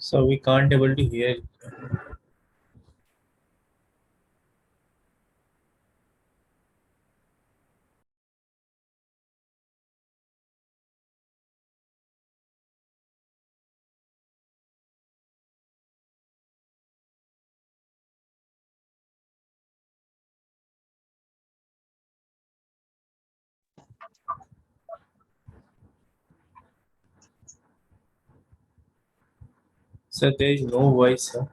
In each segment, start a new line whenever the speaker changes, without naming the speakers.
So we can't able to hear. So there is no voice, sir.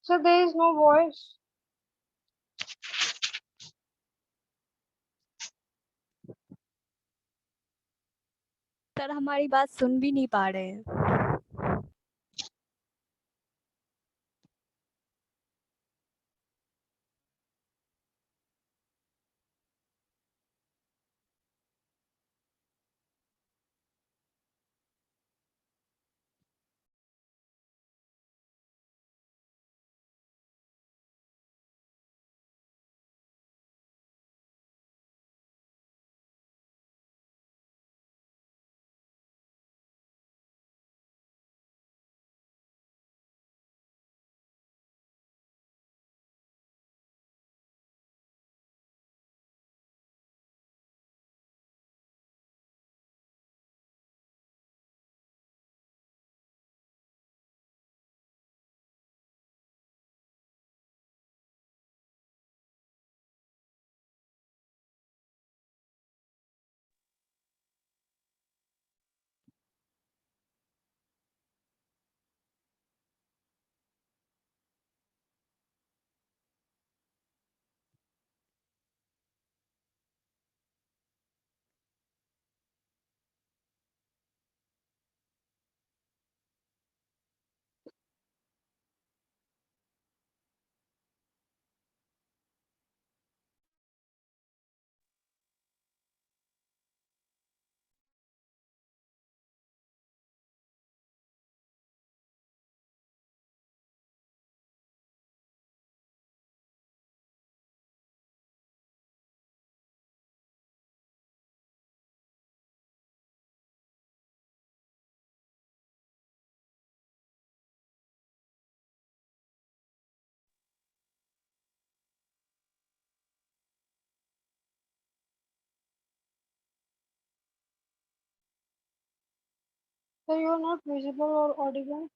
So there is no voice.
Sir हमारी बात सुन भी नहीं पा रहे हैं।
So you are not visible or audible.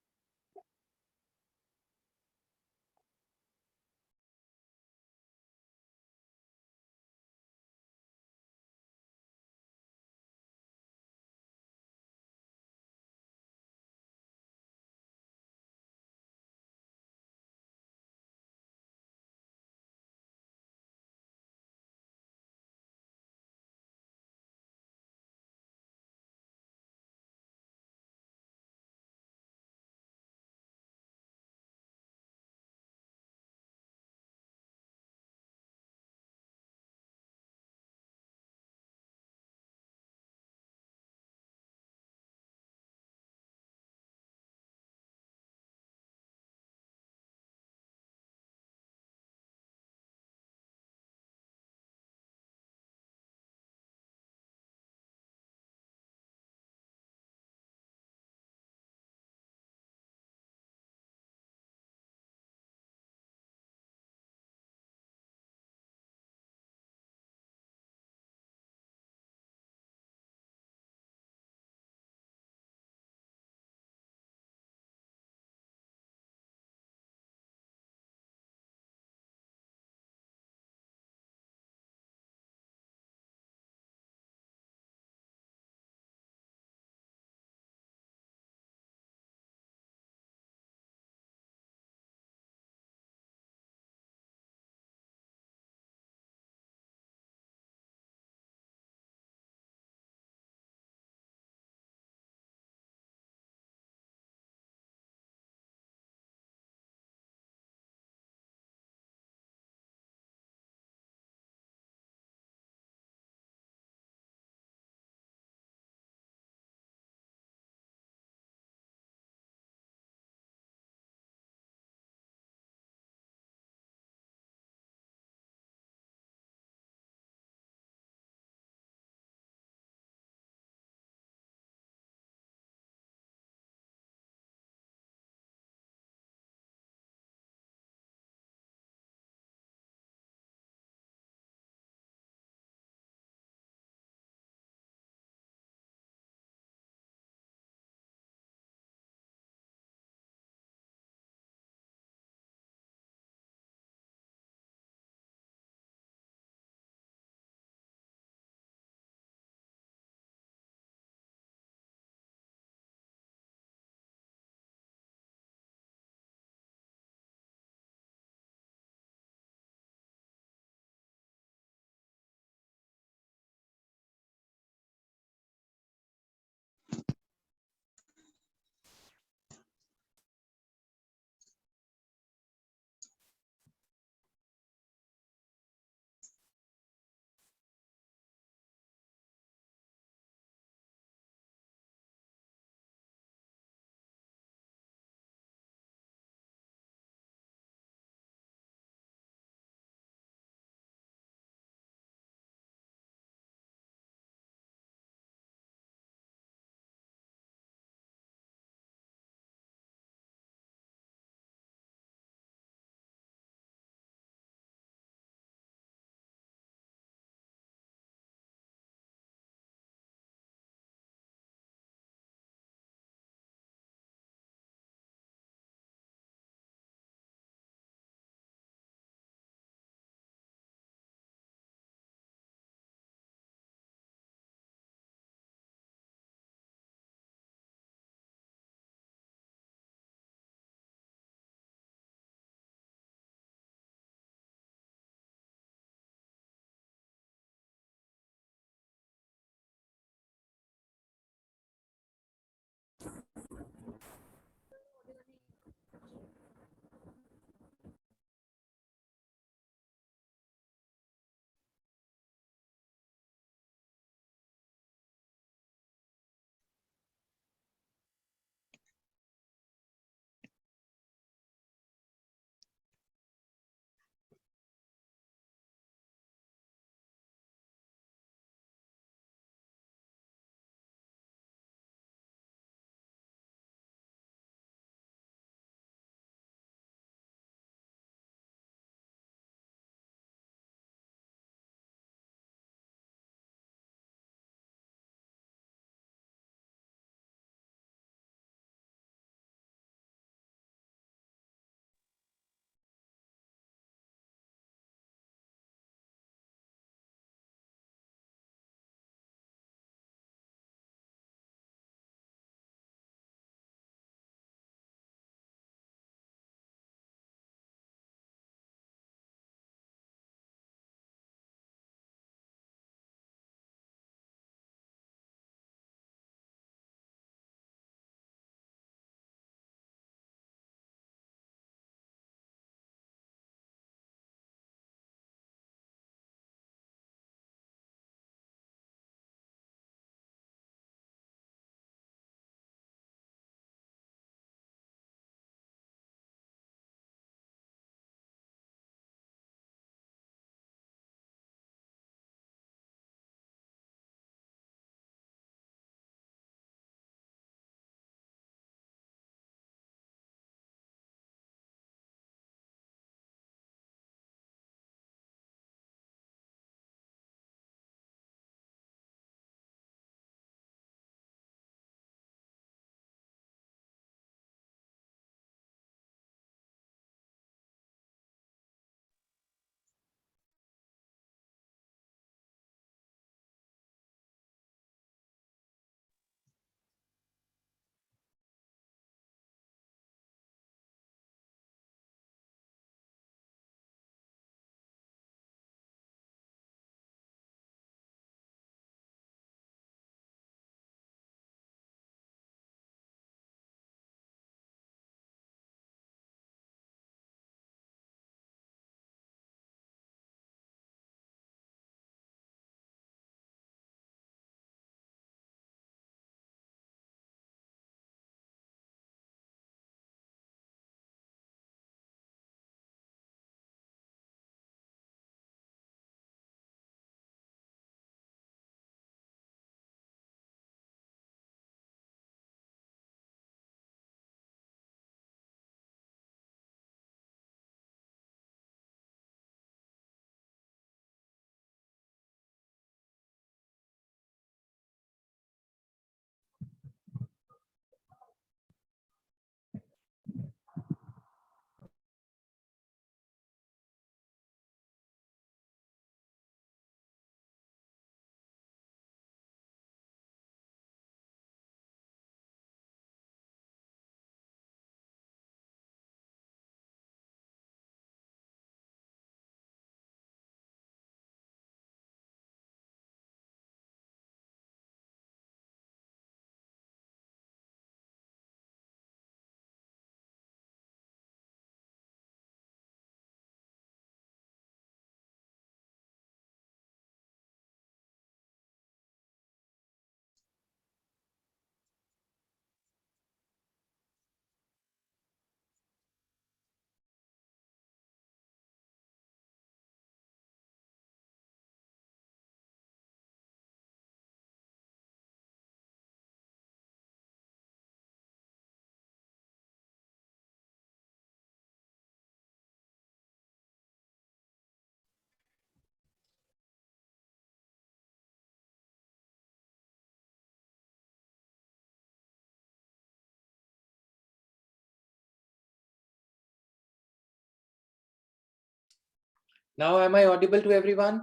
Now, am I audible to everyone?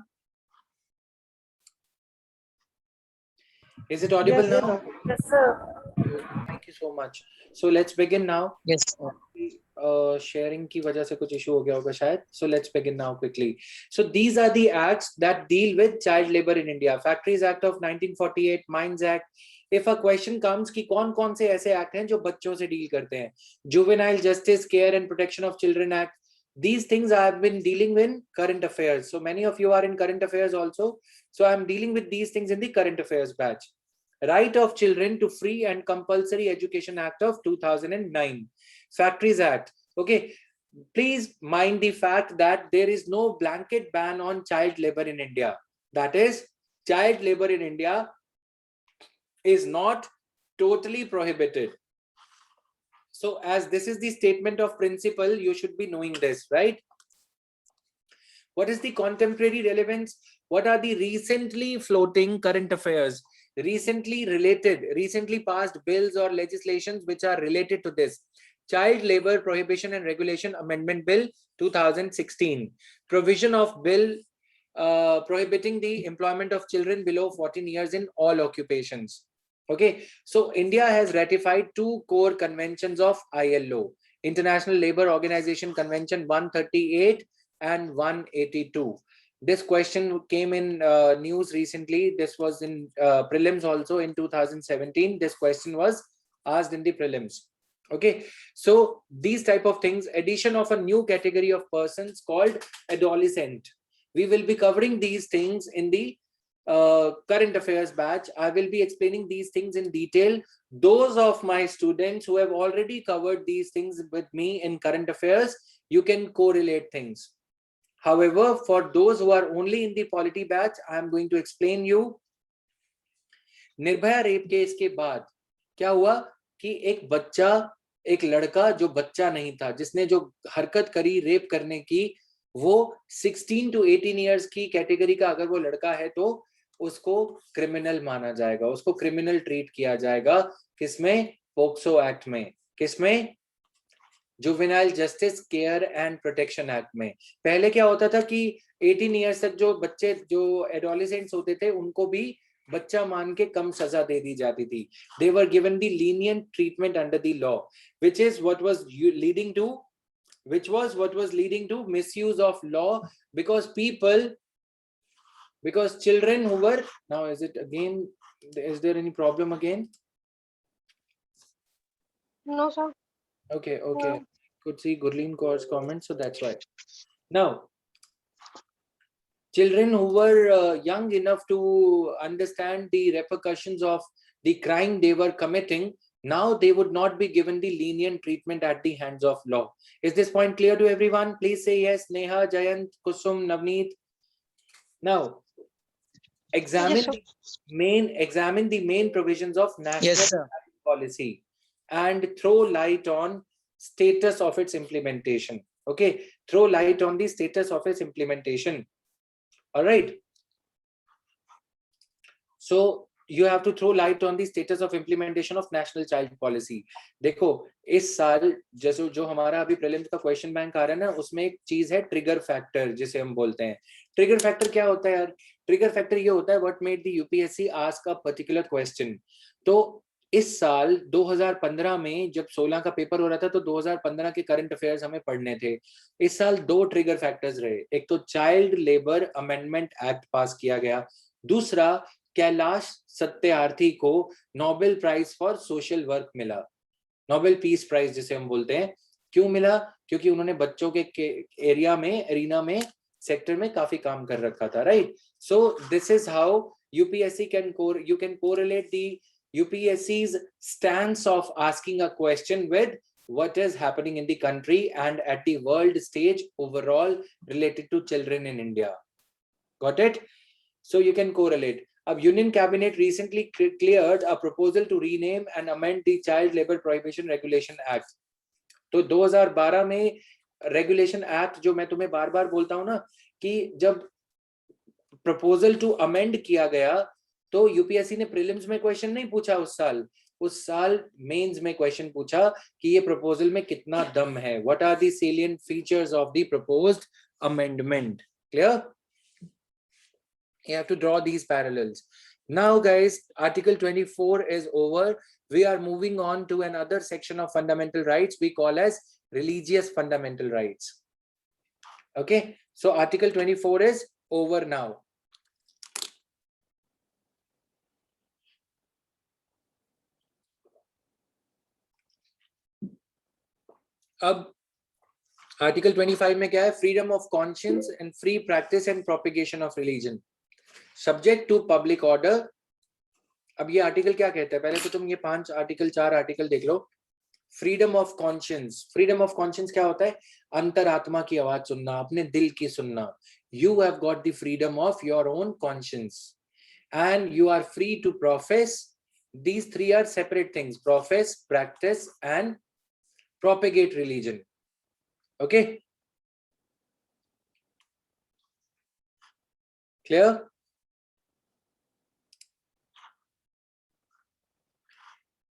Is it audible
Yes,
now?
Yes, sir.
Thank you so much. So let's begin now.
Yes, sir.
Sharing की वजह से कुछ issue हो गया होगा शायद. So let's begin now quickly. So these are the acts that deal with child labor in India. Factories Act of 1948, Mines Act. If a question comes कि कौन-कौन से ऐसे act हैं जो बच्चों से deal करते हैं? Juvenile Justice, Care and Protection of Children Act. These things I have been dealing with current affairs. So many of you are in current affairs also. So I am dealing with these things in the current affairs batch. Right of Children to Free and Compulsory Education Act of 2009. Factories Act. Okay, please mind the fact that there is no blanket ban on child labor in India. That is, child labor in India is not totally prohibited. So as this is the statement of principle, you should be knowing this, right? What is the contemporary relevance? What are the recently floating current affairs? Recently passed bills or legislations which are related to this. Child Labor Prohibition and Regulation Amendment Bill 2016. Provision of bill prohibiting the employment of children below 14 years in all occupations. Okay, so India has ratified 2 core conventions of ILO, International Labour Organization Convention 138 and 182. This question came in news recently. This was in prelims also in 2017. This question was asked in the prelims. Okay, so these type of things, addition of a new category of persons called adolescent. We will be covering these things in the current affairs batch. I will be explaining these things in detail. Those of my students who have already covered these things with me in current affairs, you can correlate things. However, for those who are only in the polity batch, I am going to explain you. Nirbhaya rape case के बाद क्या हुआ कि एक लड़का जो बच्चा नहीं था, जिसने जो हरकत करी रेप करने की, वो 16 to 18 इयर्स की कैटेगरी का अगर वो लड़का है तो उसको क्रिमिनल माना जाएगा, उसको क्रिमिनल ट्रीट किया जाएगा. किसमें? पोक्सो एक्ट में. किसमें? Juvenile justice care and protection act में. पहले क्या होता था कि 18 इयर्स तक जो बच्चे जो एडोलेसेंट्स होते थे उनको भी बच्चा मान के कम सजा दे दी जाती थी. They were given the lenient treatment under the law, which was leading to misuse of law, because children who were, now is there any problem again?
No, sir.
Okay.
No.
Could see Gurleen Kaur's comment, so that's why. Now, children who were young enough to understand the repercussions of the crime they were committing, now they would not be given the lenient treatment at the hands of law. Is this point clear to everyone? Please say yes. Neha, Jayant, Kusum, Navneet. Now, examine the main provisions of national policy and throw light on status of its implementation. Okay, throw light on the status of its implementation. All right. So you have to throw light on the status of implementation of national child policy. देखो इस साल जैसे जो हमारा अभी prelims का question bank आ रहा है ना, उसमें एक चीज है ट्रिगर फैक्टर, जिसे हम बोलते हैं. ट्रिगर फैक्टर क्या होता है यार? ट्रिगर फैक्टर ये होता है what made the UPSC ask a particular question. तो इस साल 2015 में जब 16 का पेपर हो रहा था तो 2015 के करंट अफेयर्स हमें पढ़ने थे. इस साल 2 ट्रिगर फैक्टर्स रहे. एक तो child labour amendment act pass किया गया. दूसरा, कैलाश सत्यार्थी को Nobel prize for social work मिला, नोबेल पीस प्राइज जिसे हम बोलते हैं. क्यों मिला? क्योंकि उन्होंने बच्चों के एरिना में सेक्टर में काफी काम कर रखा था. Right. So this is how UPSC you can correlate the UPSC's stance of asking a question with what is happening in the country and at the world stage overall related to children in India. Got it? So you can correlate. Union Cabinet recently cleared a proposal to rename and amend the Child Labor Prohibition Regulation Act. तो 2012 में regulation act, जो मैं तुम्हें बार बार बोलता हूं ना कि जब प्रपोजल टू अमेंड किया गया तो यूपीएससी ने प्रीलिम्स में क्वेश्चन नहीं पूछा उस साल मेंस में क्वेश्चन पूछा कि ये प्रपोजल में कितना दम है. What are the salient features of the proposed amendment. Clear? You have to draw these parallels. Now guys, article 24 is over. We are moving on to another section of fundamental rights we call as religious fundamental rights. Okay, so article 24 is over now. अब article 25 में क्या है? Freedom of conscience and free practice and propagation of religion subject to public order. अब ये article क्या कहता है? पहले तो तुम ये 4 आर्टिकल देख लो. Freedom of conscience. Freedom of conscience क्या होता है? अंतरात्मा की आवाज सुनना, अपने दिल की सुनना. You have got the freedom of your own conscience and you are free to profess. These 3 are separate things: profess, practice and propagate religion. Okay, clear?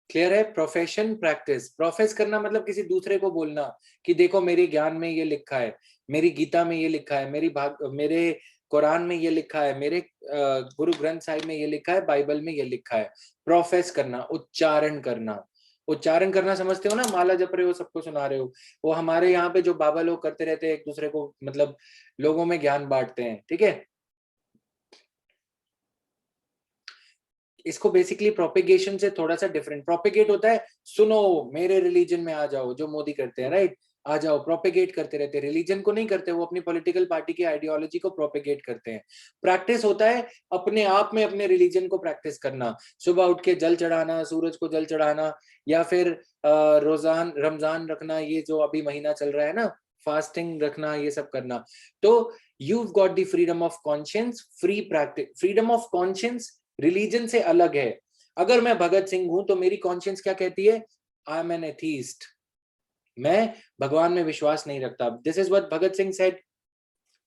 Clear है? Profession, practice. प्रोफेस करना मतलब किसी दूसरे को बोलना कि देखो मेरे ज्ञान में ये लिखा है, मेरी गीता में ये लिखा है, मेरे कुरान में ये लिखा है, मेरे गुरु ग्रंथ साहिब में ये लिखा है, बाइबल में ये लिखा है. प्रोफेस करना, उच्चारण करना. उच्चारण करना समझते हो ना? माला जप रहे हो, सबको सुना रहे हो. वो हमारे यहाँ पे जो बाबा लोग करते रहते हैं, एक दूसरे को मतलब लोगों में ज्ञान बांटते हैं. ठीक है, इसको बेसिकली प्रोपेगेशन से थोड़ा सा डिफरेंट. प्रोपेगेट होता है सुनो मेरे रिलीजन में आ जाओ, जो मोदी करते हैं, राइट? आ जाओ, प्रोपेगेट करते रहते हैं. रिलीजन को नहीं करते, वो अपनी पॉलिटिकल पार्टी की आइडियोलॉजी को प्रोपेगेट करते हैं. प्रैक्टिस होता है अपने आप में अपने रिलीजन को प्रैक्टिस करना. सुबह उठ के जल चढ़ाना, सूरज को जल चढ़ाना, या फिर रमजान रखना, ये जो अभी महीना चल रहा है ना, फास्टिंग रखना, ये सब करना. तो you've got the freedom of conscience, free practice. freedom of conscience religion से अलग है. अगर मैं भगत सिंह हूं तो मेरी कॉन्शियंस क्या कहती है? I am N atheist. मैं भगवान में विश्वास नहीं रखता. This is what Bhagat Singh said.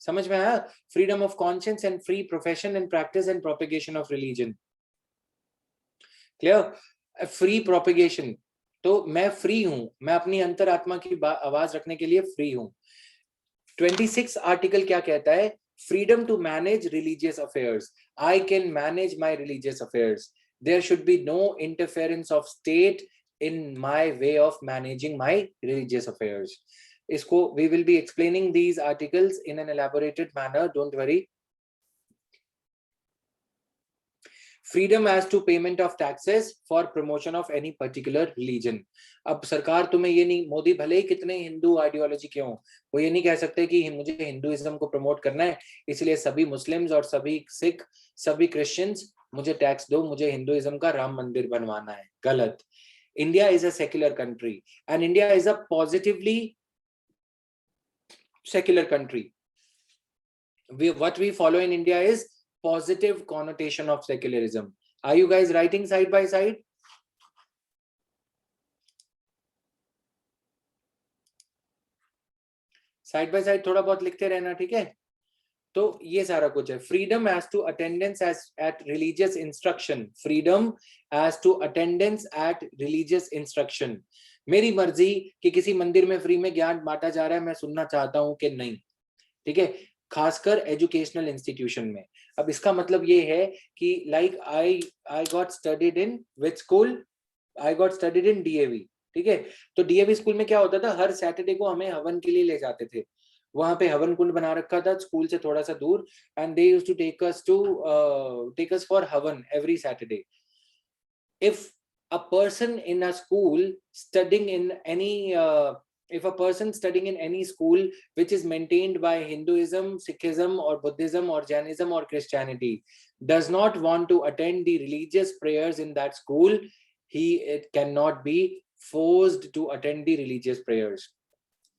समझ में आया? Freedom of conscience and free profession and practice and propagation of religion. Clear? Free propagation, तो मैं फ्री हूं, मैं अपनी अंतरात्मा की आवाज रखने के लिए फ्री हूं. 26 आर्टिकल क्या कहता है? Freedom to manage religious affairs. I can manage my religious affairs. There should be no interference of state in my way of managing my religious affairs. Isko, we will be explaining these articles in an elaborated manner. Don't worry. Freedom as to payment of taxes for promotion of any particular religion. अब सरकार तुम्हें ये नहीं, मोदी भले ही कितने Hindu ideology के हों, वो ये नहीं कह सकते कि मुझे हिंदुइज्म को प्रमोट करना है, इसलिए सभी मुस्लिम्स और सभी सिख, सभी क्रिश्चियंस मुझे टैक्स दो, मुझे हिंदुइज्म का राम मंदिर बनवाना है. गलत. India is a secular country and India is a positively secular country. What we follow in India is positive connotation of secularism. Are you guys writing side by side? Side by side थोड़ा बहुत लिखते रहना, ठीक है? तो ये सारा कुछ है. Freedom as to attendance at religious instruction. Freedom as to attendance at religious instruction. मेरी मर्जी कि किसी मंदिर में फ्री में ज्ञान बांटा जा रहा है, मैं सुनना चाहता हूं कि नहीं. ठीक है, खासकर एजुकेशनल इंस्टीट्यूशन में. अब इसका मतलब ये है कि like I got studied in which school? I got studied in DAV. ठीक है, तो डीएवी स्कूल में क्या होता था? हर सैटरडे को हमें हवन के लिए ले जाते थे. वहां पे हवन कुंड बना रखा था स्कूल से थोड़ा सा दूर, and they used to take us for havan every Saturday. If a person in a school studying in any if a person studying in any school which is maintained by Hinduism, Sikhism or Buddhism or Jainism or Christianity does not want to attend the religious prayers in that school, it cannot be forced to attend the religious prayers.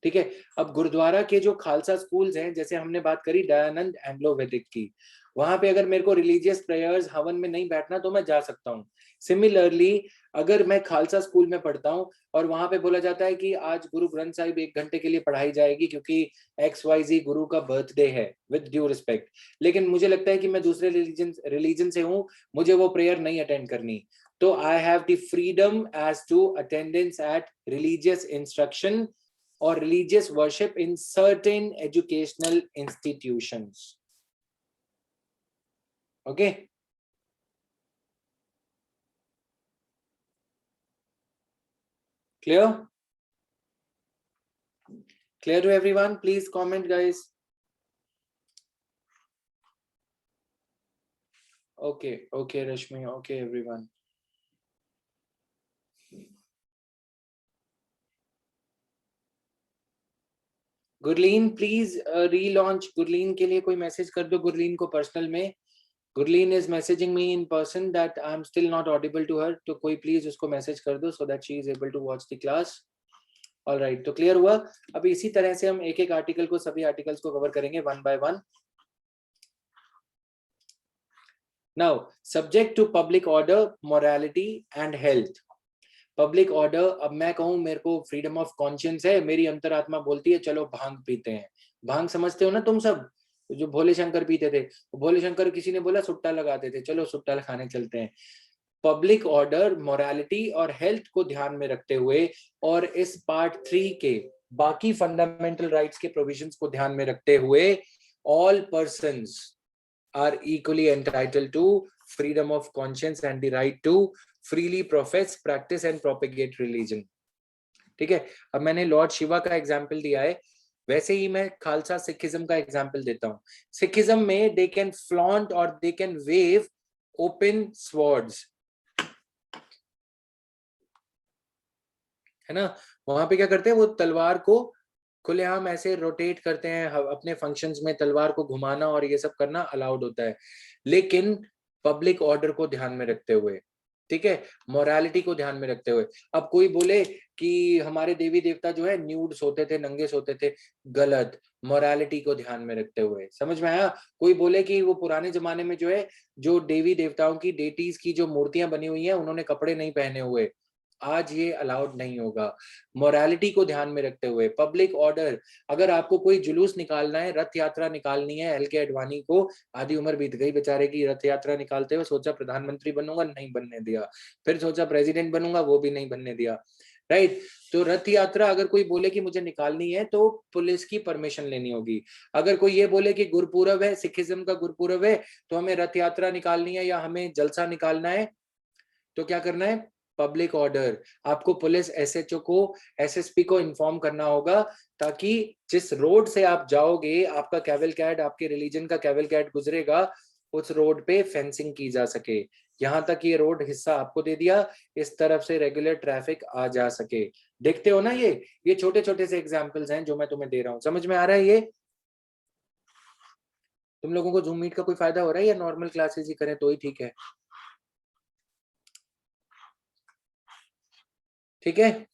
ठीक है. अब गुरुद्वारा के जो Khalsa schools हैं, जैसे हमने बात करी दयानंद एंग्लो वैदिक की, वहां पे अगर मेरे को रिलीजियस प्रेयर्स हवन में नहीं बैठना तो मैं जा सकता हूँ. सिमिलरली अगर मैं खालसा स्कूल में पढ़ता हूँ और वहां पे बोला जाता है कि आज गुरु ग्रंथ साहिब 1 घंटे के लिए पढ़ाई जाएगी क्योंकि XYZ गुरु का बर्थडे है, विद ड्यू रिस्पेक्ट, लेकिन मुझे लगता है कि मैं दूसरे रिलीजन से हूँ, मुझे वो प्रेयर नहीं अटेंड करनी, तो I have the freedom as to attendance at religious instruction or religious worship in certain educational institutions. Okay. Clear? Clear to everyone? Please comment, guys. Okay, okay, Rashmi. Okay, everyone. Gurleen please relaunch. Gurleen के लिए कोई message कर दो गुरलीन को personal में. Gurleen is messaging me in person that I am still not audible to her. तो कोई please उसको मैसेज कर दो so that she is able to watch the class. Alright, तो क्लियर हुआ. अब इसी तरह से हम एक एक आर्टिकल को, सभी आर्टिकल्स को कवर करेंगे one by one. Now subject to public order, morality and health. Public order, अब मैं कहूं मेरे को फ्रीडम ऑफ कॉन्शियंस है, मेरी अंतरात्मा बोलती है चलो भांग पीते हैं. भांग समझते हो ना तुम सब, जो भोले शंकर पीते थे. भोले शंकर किसी ने बोला सुट्टा लगाते थे, चलो सुट्टा खाने चलते हैं. पब्लिक ऑर्डर, मोरालिटी और हेल्थ को ध्यान में रखते हुए और इस पार्ट 3 के बाकी फंडामेंटल राइट्स के प्रोविजंस को ध्यान में रखते हुए, all persons are equally entitled to freedom of conscience and the right to freely profess, practice and propagate religion. ठीक है. अब मैंने लॉर्ड शिवा का एग्जाम्पल दिया है, वैसे ही मैं खालसा सिखिज्म का एग्जाम्पल देता हूँ. सिखिज्म में दे कैन फ्लॉन्ट और they can wave open swords, है ना. वहां पे क्या करते हैं, वो तलवार को खुलेआम ऐसे रोटेट करते हैं. अपने फंक्शंस में तलवार को घुमाना और ये सब करना अलाउड होता है, लेकिन पब्लिक ऑर्डर को ध्यान में रखते हुए. ठीक है, मोरालिटी को ध्यान में रखते हुए. अब कोई बोले कि हमारे देवी देवता जो है न्यूड सोते थे, नंगे सोते थे, गलत. मोरालिटी को ध्यान में रखते हुए. समझ में आया. कोई बोले कि वो पुराने जमाने में जो है, जो देवी देवताओं की, डेटीज की जो मूर्तियां बनी हुई हैं, उन्होंने कपड़े नहीं पहने हुए, आज ये अलाउड नहीं होगा. मोरालिटी को ध्यान में रखते हुए. पब्लिक ऑर्डर, अगर आपको कोई जुलूस निकालना है, रथ यात्रा निकालनी है, एल के अडवाणी को आधी उम्र बीत गई बेचारे की, रथ यात्रा निकालते हुए सोचा प्रधानमंत्री बनूंगा, नहीं बनने दिया. फिर सोचा प्रेसिडेंट बनूंगा, वो भी नहीं बनने दिया. राइट. तो रथ यात्रा अगर कोई बोले कि मुझे निकालनी है तो पुलिस की परमिशन लेनी होगी. अगर कोई ये बोले कि गुरपुरब है, सिखिज्म का गुरपुरब है, तो हमें रथ यात्रा निकालनी है या हमें जलसा निकालना है, तो क्या करना है, पब्लिक ऑर्डर. आपको पुलिस एसएचओ को, एसएसपी को इन्फॉर्म करना होगा, ताकि जिस रोड से आप जाओगे, आपका कैवलकैड, आपके रिलीजन का कैवलकैड गुजरेगा, उस रोड पे फेंसिंग की जा सके. यहां तक ये रोड हिस्सा आपको दे दिया, इस तरफ से रेगुलर ट्रैफिक आ जा सके. देखते हो ना, ये छोटे छोटे से एग्जांपल्स हैं जो मैं तुम्हें दे रहा हूं. समझ में आ रहा है. ये तुम लोगों को जूम मीट का कोई फायदा हो रहा है या नॉर्मल क्लासेस ही करें तो ही ठीक है? ठीक है.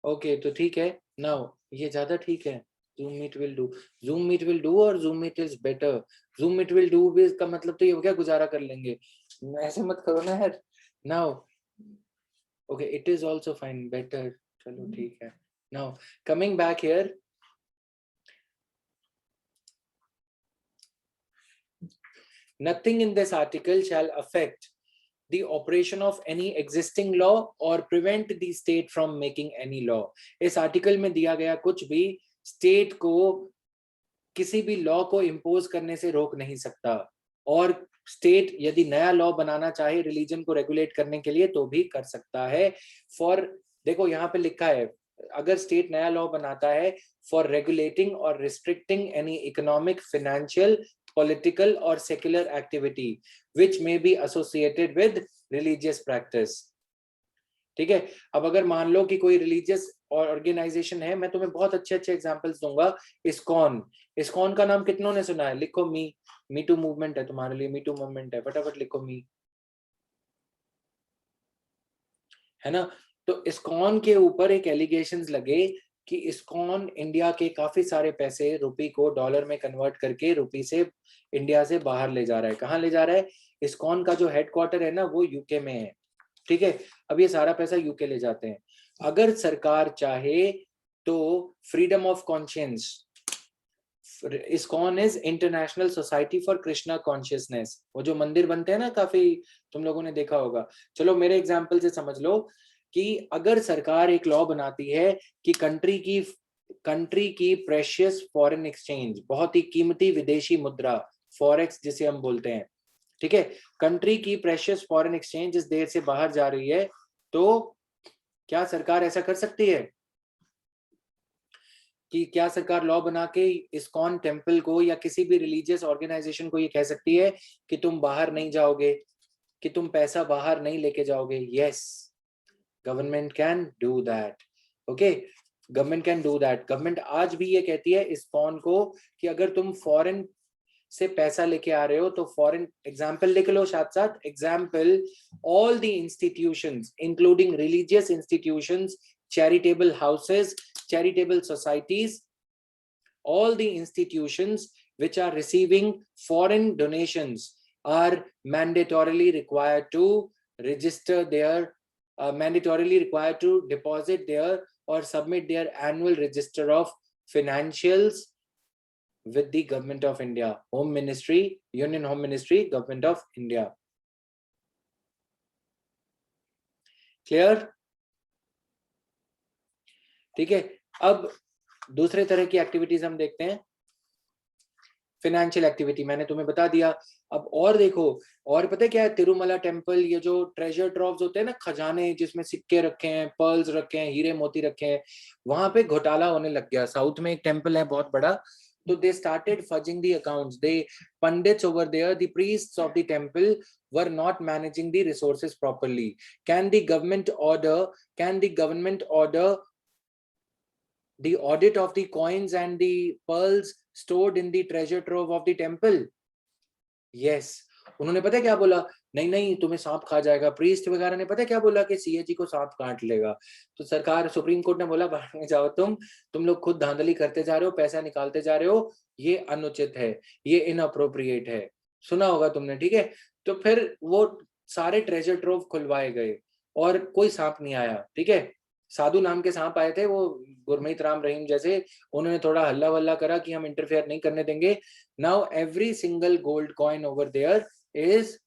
ओके, तो ठीक है. नाउ ये ज्यादा ठीक है. Zoom Meet will do. Zoom Meet will do और Zoom Meet is better. Zoom Meet will do भी इसका मतलब तो ये हो गया गुजारा कर लेंगे. ऐसे मत करो ना यार. Now, okay, it is also fine, better. चलो ठीक है. Now, coming back here. Nothing in this article shall affect the operation of any existing law or prevent the state from making any law. इस article में दिया गया कुछ भी state को किसी भी लॉ को इम्पोज करने से रोक नहीं सकता, और स्टेट यदि नया लॉ बनाना चाहे रिलीजन को रेगुलेट करने के लिए तो भी कर सकता है. फॉर, देखो यहाँ पे लिखा है, अगर स्टेट नया लॉ बनाता है फॉर रेगुलेटिंग और restricting any economic, financial, political or secular activity which may be associated with religious practice. ठीक है. अब अगर मान लो कि कोई रिलीजियस ऑर्गेनाइजेशन है, मैं तुम्हें बहुत अच्छे अच्छे एग्जांपल्स दूंगा. इस्कॉन, इस्कॉन का नाम कितनों ने सुना है? लिखो मी टू मूवमेंट है तुम्हारे लिए, मी टू मूवमेंट है, फटाफट लिखो मी, है ना. तो इस्कॉन के ऊपर एक एलिगेशंस लगे कि इस्कॉन इंडिया के काफी सारे पैसे, रुपी को डॉलर में कन्वर्ट करके रुपी से इंडिया से बाहर ले जा रहा है. कहाँ ले जा रहा है? इस्कॉन का जो हेडक्वार्टर है ना, वो यूके में है. ठीक है. अब ये सारा पैसा यूके ले जाते हैं. अगर सरकार चाहे तो freedom of conscience, ISKCON is International Society for Krishna Consciousness. वो जो मंदिर बनते हैं ना, काफी तुम लोगों ने देखा होगा. चलो मेरे एग्जांपल से समझ लो कि अगर सरकार एक लॉ बनाती है कि कंट्री की प्रेशियस फॉरेन एक्सचेंज, बहुत ही कीमती विदेशी मुद्रा, फॉरेक्स जिसे हम बोलते हैं, ठीक है, कंट्री की प्रेशियस फॉरेन एक्सचेंज इस देश से बाहर जा रही है, तो क्या सरकार ऐसा कर सकती है कि क्या सरकार लॉ बना के ISKCON टेम्पल को या किसी भी रिलीजियस ऑर्गेनाइजेशन को ये कह सकती है कि तुम बाहर नहीं जाओगे, कि तुम पैसा बाहर नहीं लेके जाओगे? Yes, government can do that. Okay, government can do that. Government आज भी ये कहती है ISKCON को कि अगर तुम फॉरेन से पैसा लेके आ रहे हो तो फॉरेन, एग्जाम्पल लिख लो साथ साथ, example, all the institutions including religious institutions, charitable houses, charitable societies, all the institutions which are receiving foreign donations are mandatorily required to register their, mandatorily required to deposit their or submit their annual register of financials with the Government of India, Home Ministry, Union Home Ministry, Government of India. Clear? ठीक है. अब दूसरे तरह की activities हम देखते हैं. Financial activity मैंने तुम्हें बता दिया. अब और देखो, और पता है क्या है, तिरुमला टेम्पल, ये जो ट्रेजर ट्रॉव्स होते हैं ना, खजाने जिसमें सिक्के रखे हैं, पर्ल्स रखे हैं, हीरे मोती रखे हैं, वहां पे घोटाला होने लग गया. साउथ में एक टेम्पल है बहुत बड़ा, तो they started fudging the accounts. They pandits over there, the priests of the temple were not managing the resources properly. Can the government order the audit of the coins and the pearls stored in the treasure trove of the temple? Yes. उन्होंने पता है क्या बोला? नहीं नहीं, तुम्हें सांप खा जाएगा. प्रीस्ट वगैरह ने पता है क्या बोला कि CAG को सांप काट लेगा. तो सरकार, सुप्रीम कोर्ट ने बोला बाहर में जाओ, तुम लोग खुद धांधली करते जा रहे हो, पैसा निकालते जा रहे हो, ये अनुचित है, ये इनअप्रोप्रिएट है. सुना होगा तुमने, ठीक है. तो फिर वो सारे ट्रेजर ट्रोव खुलवाए गए और कोई सांप नहीं आया. ठीक है, साधु नाम के सांप आए थे, वो गुरमीत राम रहीम जैसे, उन्होंने थोड़ा हल्ला वल्ला करा कि हम इंटरफेयर नहीं करने देंगे. Now every single gold coin over there is,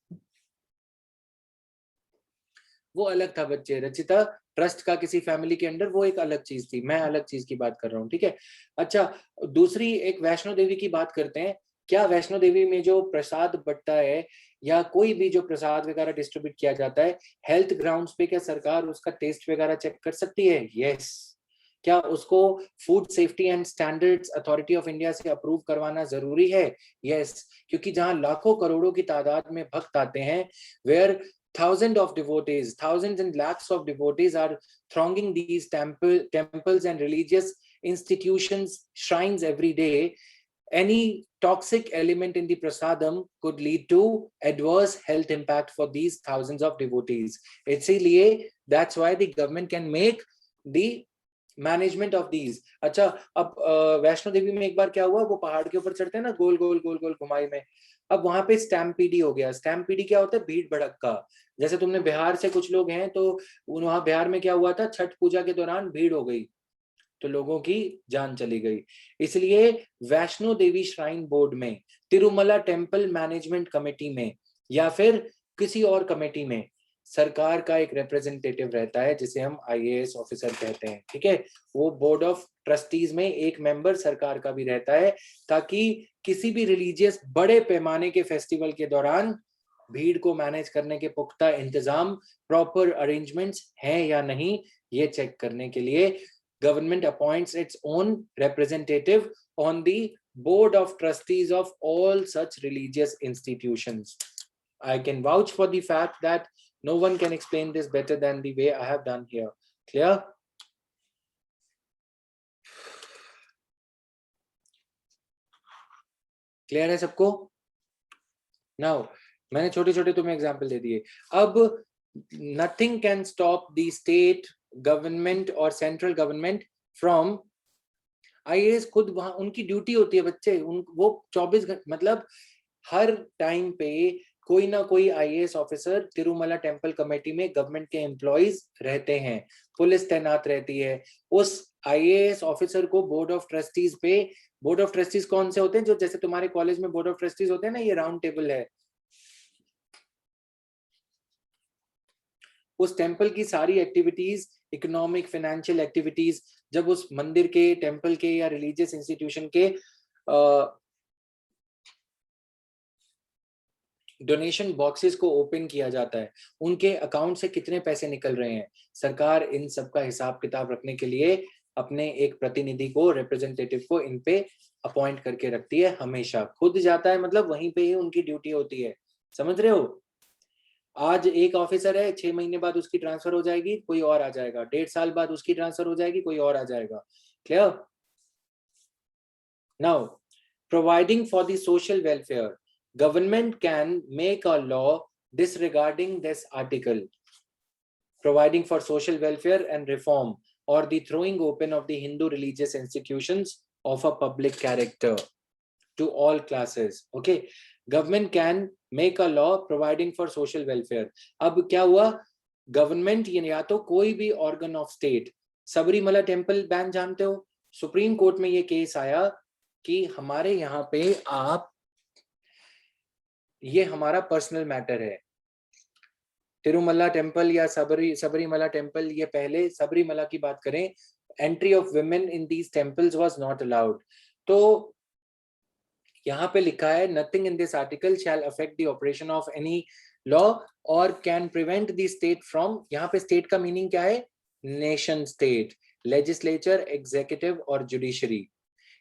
वो अलग था बच्चे, रचिता ट्रस्ट का किसी फैमिली के अंडर, वो एक अलग चीज थी, मैं अलग चीज की बात कर रहा हूँ. ठीक है. अच्छा, दूसरी एक वैष्णो देवी की बात करते हैं. क्या वैष्णो देवी में जो प्रसाद बंटता है या कोई भी जो प्रसाद वगैरह डिस्ट्रीब्यूट किया जाता है, हेल्थ ग्राउंड्स पे क्या सरकार उसका टेस्ट वगैरह चेक कर सकती है? यस. क्या उसको food safety and standards authority of India से अप्रूव करवाना जरूरी है? यस. क्योंकि जहां लाखों करोड़ों की तादाद में भक्त आते हैं, where thousands of devotees, thousands and lakhs of devotees are thronging these temples and religious institutions, shrines every day, any toxic element in the prasadam could lead to adverse health impact for these thousands of devotees. इसलिए that's why the government can make the management of these. अच्छा, अब वैष्णो देवी में एक बार क्या हुआ, वो पहाड़ के ऊपर चढ़ते हैं ना, गोल गोल गोल गोल घुमाई में. अब वहां पे स्टैम्पीडी हो गया. स्टैम्पीडी क्या होता है? भीड़ भड़क्का. जैसे तुमने बिहार से कुछ लोग हैं, तो वहां बिहार में क्या हुआ था, छठ पूजा के दौरान भीड़ हो गई, तो लोगों की जान चली गई. इसलिए वैष्णो देवी श्राइन बोर्ड में, तिरुमला टेम्पल मैनेजमेंट कमेटी में, या फिर किसी और कमेटी में सरकार का एक रिप्रेजेंटेटिव रहता है, जिसे हम IAS ऑफिसर कहते हैं. ठीक है. वो बोर्ड ऑफ ट्रस्टीज में एक मेंबर सरकार का भी रहता है, ताकि किसी भी रिलीजियस बड़े पैमाने के फेस्टिवल के दौरान भीड़ को मैनेज करने के पुख्ता इंतजाम, प्रॉपर अरेंजमेंट्स हैं या नहीं, ये चेक करने के लिए government appoints its own representative on the board of trustees of all such religious institutions. I can vouch for the fact that no one can explain this better than the way I have done here. Clear? Clear है सबको? Now, मैंने छोटे छोटे तुम्हें example दे दिए. अब nothing can stop the state government और central government from, IAS खुद वहां उनकी ड्यूटी होती है बच्चे, वो 24 घंटे, मतलब हर टाइम पे कोई ना कोई IAS officer Tirumala temple committee में गवर्नमेंट के एम्प्लॉइज रहते हैं, पुलिस तैनात रहती है. उस आईएएस ऑफिसर को बोर्ड ऑफ ट्रस्टीज पे, बोर्ड ऑफ ट्रस्टीज कौन से होते हैं? जो जैसे तुम्हारे कॉलेज में बोर्ड ऑफ ट्रस्टीज होते हैं ना, ये राउंड टेबल है, उस टेम्पल की सारी एक्टिविटीज, इकोनॉमिक फाइनेंशियल एक्टिविटीज, जब उस मंदिर के, टेम्पल के या रिलीजियस इंस्टीट्यूशन के डोनेशन बॉक्सेस को ओपन किया जाता है, उनके अकाउंट से कितने पैसे निकल रहे हैं, सरकार इन सब का हिसाब किताब रखने के लिए अपने एक प्रतिनिधि को, रिप्रेजेंटेटिव को इन पे अपॉइंट करके रखती है, हमेशा खुद जाता है, मतलब वहीं पे ही उनकी ड्यूटी होती है, समझ रहे हो? आज एक ऑफिसर है, 6 महीने बाद उसकी ट्रांसफर हो जाएगी, कोई और आ जाएगा, 1.5 साल बाद उसकी ट्रांसफर हो जाएगी, कोई और आ जाएगा। Clear? Now, providing for the social welfare, government can make a law disregarding this article, providing for social welfare and reform or the throwing open of the Hindu religious institutions of a public character to all classes. Okay, government can make a law providing for social welfare. अब क्या हुआ, government या तो कोई भी organ of state, Sabarimala temple ban जानते हो, supreme court में ये केस आया कि हमारे यहाँ पे आप, ये हमारा पर्सनल मैटर है, तिरुमला टेम्पल या सबरीमला टेम्पल, ये पहले सबरीमला की बात करें, entry of women in these temples was not allowed. तो यहाँ पे लिखा है, nothing in this article shall affect the operation of any law or can prevent the state from, यहाँ पे स्टेट का मीनिंग क्या है? नेशन स्टेट, लेजिस्लेचर, एग्जीक्यूटिव और जुडिशरी।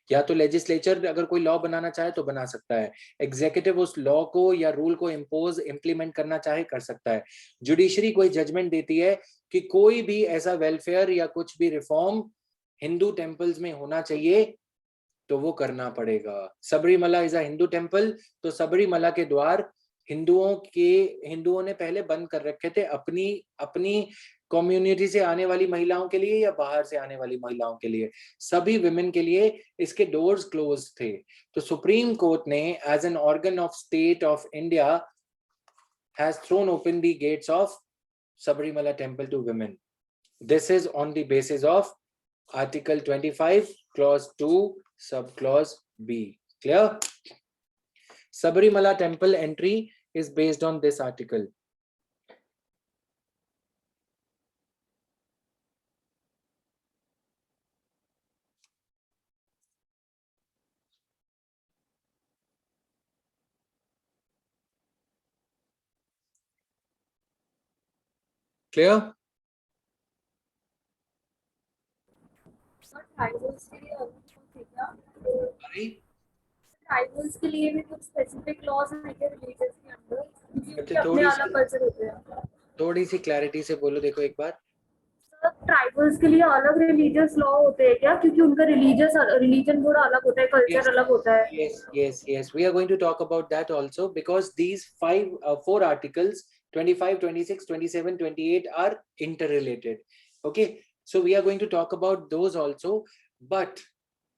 या तो लेजिस्लेचर अगर कोई लॉ बनाना चाहे तो बना सकता है, एग्जीक्यूटिव उस लॉ को या रूल को इम्पोज, इम्प्लीमेंट करना चाहे कर सकता है, जुडिशरी कोई जजमेंट देती है कि कोई भी ऐसा वेलफेयर या कुछ भी रिफॉर्म हिंदू टेम्पल्स में होना चाहिए तो वो करना पड़ेगा। Sabarimala is a Hindu temple, तो सबरीमला के द्वार हिंदुओं ने पहले बंद कर रखे थे, अपनी कम्युनिटी से आने वाली महिलाओं के लिए या बाहर से आने वाली महिलाओं के लिए, सभी विमेन के लिए इसके डोर्स क्लोज थे। तो सुप्रीम कोर्ट ने as an organ of state of India has thrown open the gates of Sabarimala temple to women. This is on the basis of article 25 clause 2 sub clause B. Clear? Sabarimala temple entry is based on this article. Clear?
Tribals के लिए अलग कुछ है क्या?
Sorry?
Tribals के लिए भी कुछ स्पेसिफिक लॉज हैं क्या रिलीजियस के अंदर? क्योंकि
अच्छा,
अपने अलग कल्चर होते हैं।
थोड़ी सी क्लैरिटी से बोलो, देखो एक बार।
सर, ट्राइबल्स के लिए अलग रिलीजियस लॉ होते हैं क्या? क्योंकि उनका रिलीजन थोड़ा अलग होता है, कल्चर अलग होता है।
Yes. We are going to talk about that also because these 4 articles 25, 26, 27, 28 are interrelated. Okay, so we are going to talk about those also. But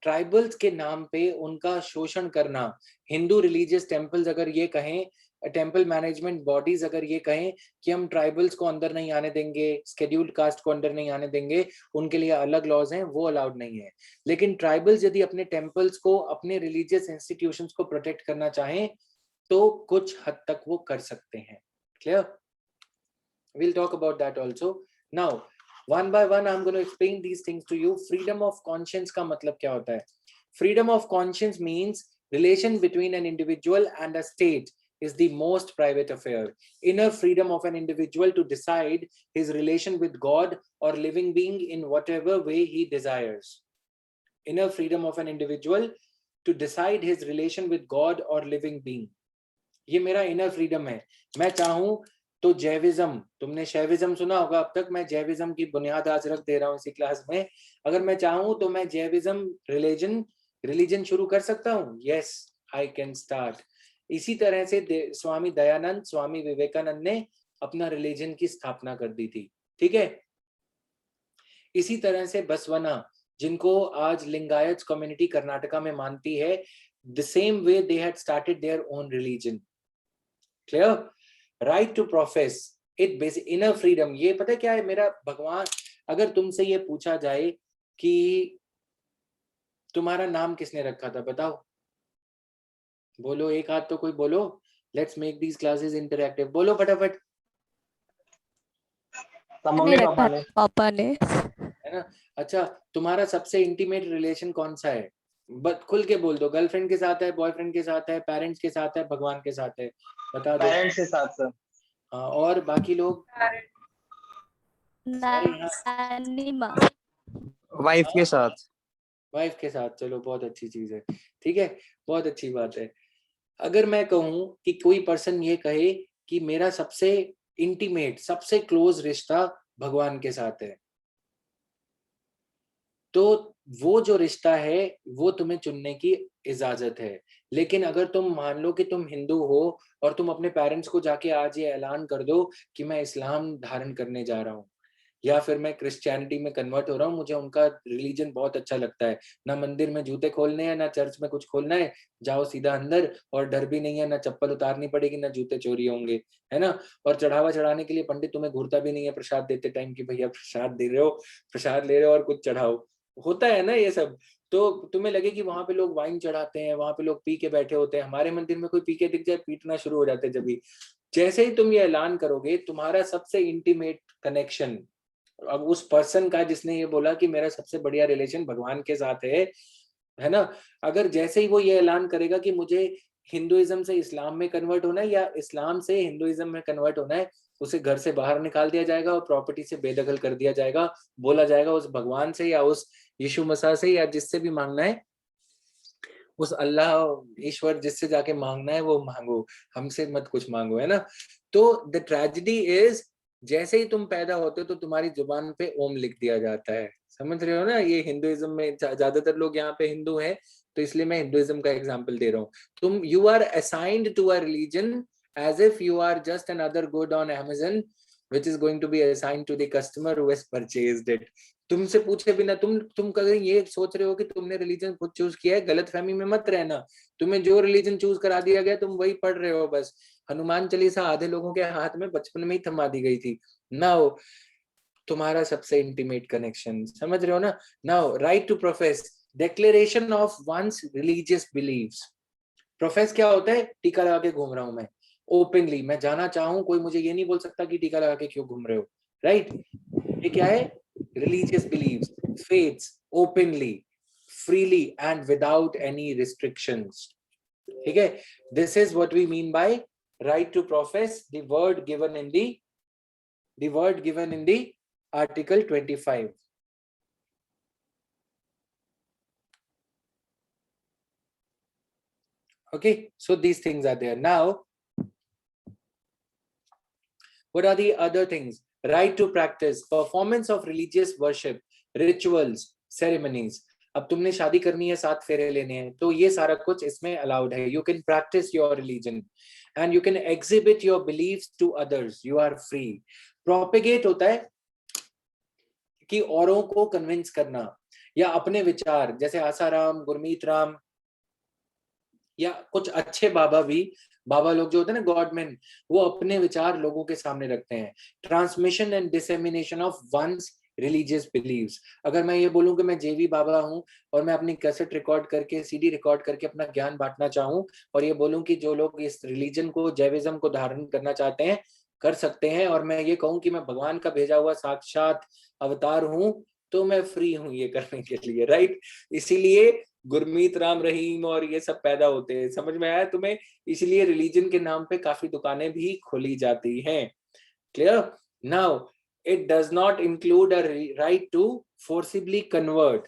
tribals के नाम पे उनका शोषण करना, हिंदू रिलीजियस टेम्पल्स अगर ये कहें, टेम्पल मैनेजमेंट बॉडीज अगर ये कहें कि हम ट्राइबल्स को अंदर नहीं आने देंगे, स्केड्यूल्ड कास्ट को अंदर नहीं आने देंगे, उनके लिए अलग लॉज हैं, वो अलाउड नहीं है। लेकिन ट्राइबल्स यदि अपने टेम्पल्स को, अपने रिलीजियस इंस्टीट्यूशंस को प्रोटेक्ट करना चाहें तो कुछ हद तक वो कर सकते हैं। Clear? We'll talk about that also. Now, one by one, I'm going to explain these things to you. Freedom of conscience का मतलब क्या होता है? Freedom of conscience means relation between an individual and a state is the most private affair. Inner freedom of an individual to decide his relation with God or living being in whatever way he desires. Inner freedom of an individual to decide his relation with God or living being. ये मेरा inner freedom है। मैं चाहूं तो जैविज्म, तुमने शैविज्म सुना होगा अब तक, मैं जैविज्म की बुनियाद आज रख दे रहा हूँ इसी क्लास में। अगर मैं चाहूं तो मैं जैविज्म रिलीजन शुरू कर सकता हूँ। Yes, I can start. इसी तरह से स्वामी दयानंद, स्वामी विवेकानंद ने अपना रिलीजन की स्थापना कर दी थी। ठीक है? इसी तरह से बसवना, जिनको आज लिंगायत कम्युनिटी कर्नाटका में मानती है, the same way they had started their own religion. Clear? Right to profess it basic inner freedom. ये पता क्या है मेरा भगवान, अगर तुमसे ये पूछा जाए कि तुम्हारा नाम किसने रखा था, बताओ, बोलो, एक हाथ तो कोई बोलो। Let's make these classes interactive, बोलो फटाफट।
मैंने रखा है, पापा ने।
है ना? अच्छा, तुम्हारा सबसे इंटीमेट रिलेशन कौन सा है? बस खुल के बोल दो, गर्लफ्रेंड के साथ है, बॉयफ्रेंड के साथ है, पेरेंट्स के साथ है, भगवान के साथ है, बता दो।
पेरेंट्स के साथ सर।
हाँ, और बाकी लोग? सारे यहाँ
नानी माँ।
वाइफ के साथ।
वाइफ के साथ, चलो बहुत अच्छी चीज है, ठीक है, बहुत अच्छी बात है। अगर मैं कहूं कि कोई पर्सन ये कहे कि मेरा सबसे इंटीमेट, सबसे क्लोज रिश्ता भगवान के साथ है, तो वो जो रिश्ता है वो तुम्हें चुनने की इजाजत है। लेकिन अगर तुम मान लो कि तुम हिंदू हो और तुम अपने पेरेंट्स को जाके आज ये ऐलान कर दो कि मैं इस्लाम धारण करने जा रहा हूँ, या फिर मैं क्रिश्चियनिटी में कन्वर्ट हो रहा हूँ, मुझे उनका रिलीजन बहुत अच्छा लगता है, ना मंदिर में जूते खोलने हैं, ना चर्च में कुछ खोलना है, जाओ सीधा अंदर, और डर भी नहीं है, ना चप्पल उतारनी पड़ेगी, ना जूते चोरी होंगे, है ना? और चढ़ावा चढ़ाने के लिए पंडित तुम्हें घूरता भी नहीं है प्रसाद देते टाइम कि भैया प्रसाद दे रहे हो, प्रसाद ले रहे हो और कुछ चढ़ाओ, होता है ना ये सब। तो तुम्हें लगे कि वहां पे लोग वाइन चढ़ाते हैं, वहां पे लोग पी के बैठे होते हैं, हमारे मंदिर में कोई पी के दिख जाए पीटना शुरू हो जाते हैं। जब भी जैसे ही तुम ये ऐलान करोगे, तुम्हारा सबसे इंटीमेट कनेक्शन, अब उस पर्सन का जिसने ये बोला कि मेरा सबसे बढ़िया रिलेशन भगवान के साथ है ना, अगर जैसे ही वो ये ऐलान करेगा कि मुझे हिंदुइज्म से इस्लाम में कन्वर्ट होना है या इस्लाम से हिंदुइज्म में कन्वर्ट होना है, उसे घर से बाहर निकाल दिया जाएगा और प्रॉपर्टी से बेदखल कर दिया जाएगा। बोला जाएगा उस भगवान से या उस यीशु मसीह से या जिससे भी मांगना है, उस अल्लाह ईश्वर जिससे जाके मांगना है वो मांगो, हमसे मत कुछ मांगो, है ना? तो द ट्रेजेडी इज, जैसे ही तुम पैदा होते हो तो तुम्हारी जुबान पे ओम लिख दिया जाता है, समझ रहे हो ना? ये हिंदुइज्म में ज्यादातर लोग यहाँ पे हिंदू हैं, तो इसलिए मैं हिंदुइज्म का एग्जांपल दे रहा हूँ। तुम, you are assigned to a religion as if you are just another good on Amazon which is going to be assigned to the customer who has purchased it. तुमसे पूछे बिना तुम कभी ये सोच रहे हो कि तुमने रिलीजन खुद चूज किया है, गलत फहमी में मत रहना। तुम्हें जो रिलीजन चूज करा दिया गया तुम वही पढ़ रहे हो बस। हनुमान चालीसा आधे लोगों के हाथ में बचपन में ही थमा दी गई थी। नाउ तुम्हारा सबसे इंटीमेट कनेक्शन, समझ रहे हो ना? Now right to profess, declaration of one's religious beliefs. Profess क्या होता है? टीका लगा के घूम रहा हूं मैं, ओपनली मैं जाना चाहूं, कोई मुझे ये नहीं बोल सकता कि टीका लगा के क्यों घूम रहे हो, राइट? ये क्या है? Religious beliefs, faiths, openly, freely and without any restrictions, ठीक है? This is what we mean by right to profess, the word given in the article 25. Okay, so these things are there. Now, what are the other things? Right to practice, performance of religious worship, rituals, ceremonies. अब तुमने शादी करनी है, 7 फेरे लेने हैं, तो ये सारा कुछ इसमें अलाउड है. You can practice your religion and you can exhibit your beliefs to others. You are free. Propagate होता है कि औरों को कन्विंस करना या अपने विचार, जैसे आसाराम, गुरमीत राम या कुछ अच्छे बाबा लोग जो होते हैं ना, गॉडमैन, वो अपने विचार लोगों के सामने रखते हैं. Transmission and dissemination of one's religious beliefs. अगर मैं ये बोलूं कि मैं जेवी बाबा हूं और मैं अपनी कैसेट रिकॉर्ड करके, सीडी रिकॉर्ड करके अपना ज्ञान बांटना चाहूं और ये बोलूं कि जो लोग इस रिलीजन को, जैविज्म को धारण करना चाहते हैं कर सकते हैं, और मैं ये कहूं कि मैं भगवान का भेजा हुआ साक्षात अवतार हूं, तो मैं फ्री हूं ये करने के लिए, राइट? इसीलिए गुरमीत राम रहीम और ये सब पैदा होते हैं. समझ में आया तुम्हें? इसलिए रिलीजन के नाम पे काफी दुकानें भी खोली जाती हैं. Clear? Now it does not include a right to forcibly convert.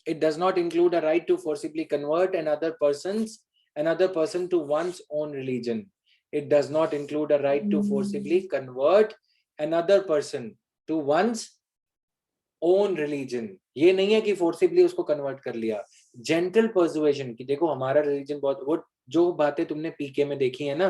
It does not include a right to forcibly convert another person to one's own religion. It does not include a right to forcibly convert another person to one's own religion. ये नहीं है कि forcibly उसको convert कर लिया. Gentle persuasion की, देखो हमारा रिलीजन बहुत, वो जो बातें तुमने पीके में देखी है ना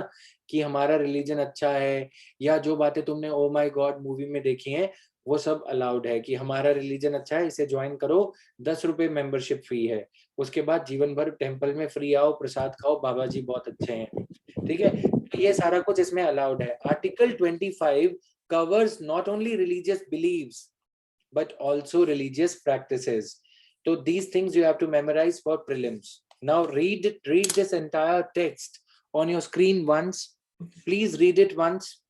कि हमारा रिलीजन अच्छा है, या जो बातें तुमने ओ माय गॉड मूवी में देखी हैं, वो सब अलाउड है कि हमारा रिलीजन अच्छा है, इसे ज्वाइन करो, 10 रुपए मेंबरशिप फी है, उसके बाद जीवन भर टेम्पल में फ्री आओ, प्रसाद खाओ, बाबा जी बहुत अच्छे हैं. ठीक है, तो ये सारा कुछ इसमें अलाउड है. Article 25 covers not only religious beliefs but also religious practices. So these things you have to memorize for prelims. Now read this entire text on your screen once. Please read it once.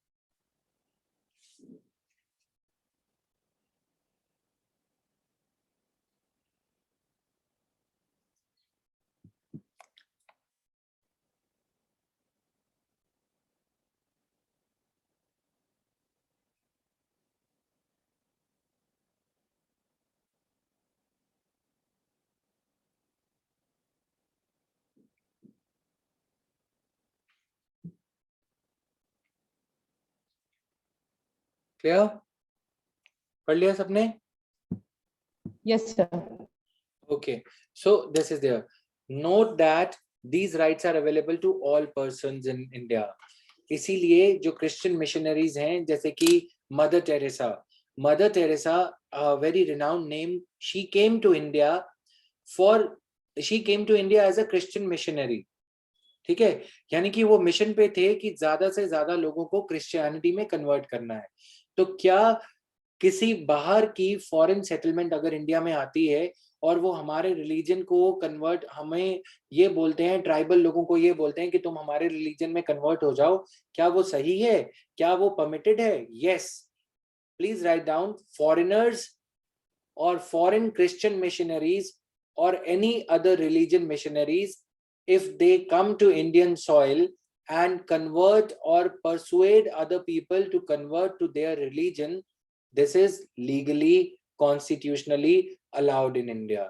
Clear? पढ़ लिया सबने?
Yes, sir.
Okay, so this is there. Note that these rights are available to all persons in India. इसीलिए जो Christian missionaries हैं जैसे कि mother Teresa, a very renowned name, she came to India as a Christian missionary. ठीक है, यानी कि वो मिशन पे थे कि ज्यादा से ज्यादा लोगों को क्रिश्चियनिटी में कन्वर्ट करना है. तो क्या किसी बाहर की फॉरेन सेटलमेंट अगर इंडिया में आती है और वो हमारे रिलीजन को कन्वर्ट, हमें ये बोलते हैं, ट्राइबल लोगों को ये बोलते हैं कि तुम हमारे रिलीजन में कन्वर्ट हो जाओ, क्या वो सही है? क्या वो परमिटेड है? Yes. Please write down, foreigners और फॉरेन क्रिश्चियन मिशनरीज और any other religion missionaries, if they come to Indian soil and convert or persuade other people to convert to their religion, this is legally, constitutionally allowed in India.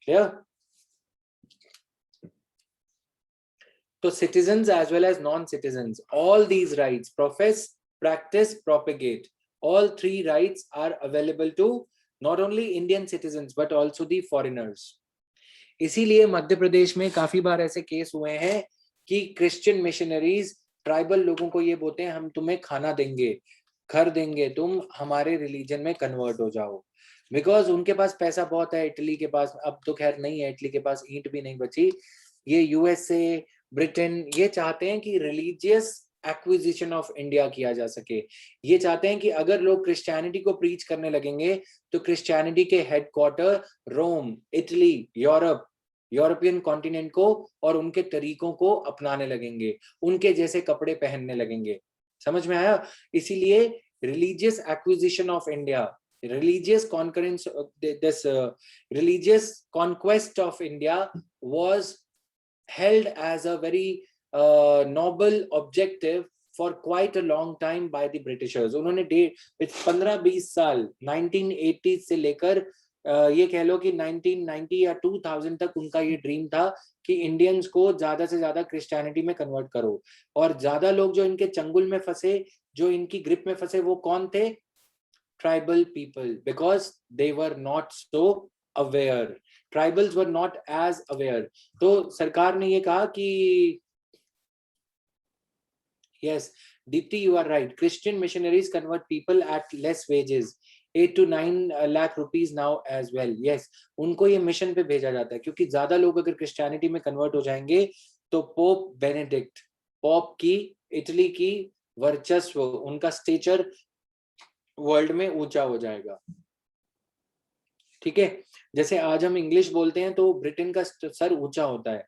Clear? So citizens as well as non-citizens, all these rights, profess, practice, propagate, all three rights are available to not only Indian citizens but also the foreigners. इसीलिए मध्य प्रदेश में काफी बार ऐसे case हुए हैं कि Christian missionaries tribal लोगों को ये बोलते हैं हम तुम्हें खाना देंगे, घर देंगे, तुम हमारे रिलीजन में कन्वर्ट हो जाओ, बिकॉज उनके पास पैसा बहुत है. इटली के पास अब तो खैर नहीं है, इटली के पास ईंट भी नहीं बची. ये यूएसए, ब्रिटेन, ये चाहते हैं कि रिलीजियस एक्विजिशन ऑफ इंडिया किया जा सके. ये चाहते हैं कि अगर लोग क्रिश्चियनिटी को प्रीच करने लगेंगे तो क्रिश्चियनिटी के हेडक्वार्टर रोम, इटली, यूरोपियन कॉन्टिनेंट को और उनके तरीकों को अपनाने लगेंगे, उनके जैसे कपड़े पहनने लगेंगे. समझ में आया? इसीलिए religious acquisition of India, religious conquest, this religious conquest of India was held as a very noble objective for quite a long time by the Britishers. उन्होंने 15-20 साल 1980 से लेकर ये कह लो कि 1990 या 2000 तक उनका ये ड्रीम था कि इंडियंस को ज्यादा से ज्यादा क्रिश्चियनिटी में कन्वर्ट करो. और ज्यादा लोग जो इनके चंगुल में फंसे, जो इनकी ग्रिप में फंसे, वो कौन थे? Tribal people, because they were not so aware. Tribals were not as aware. तो सरकार ने ये कहा कि yes, Deepti, you are right. Christian missionaries convert people at less wages, 8 to 9 lakh rupees now as well. Yes, उनको ये mission पे भेजा जाता है क्योंकि ज्यादा लोग अगर क्रिश्चियनिटी में कन्वर्ट हो जाएंगे तो पोप बेनेडिक्ट, पोप की इटली की वर्चस्व, उनका स्टेचर वर्ल्ड में ऊंचा हो जाएगा. ठीक है, जैसे आज हम इंग्लिश बोलते हैं तो ब्रिटेन का सर ऊंचा होता है.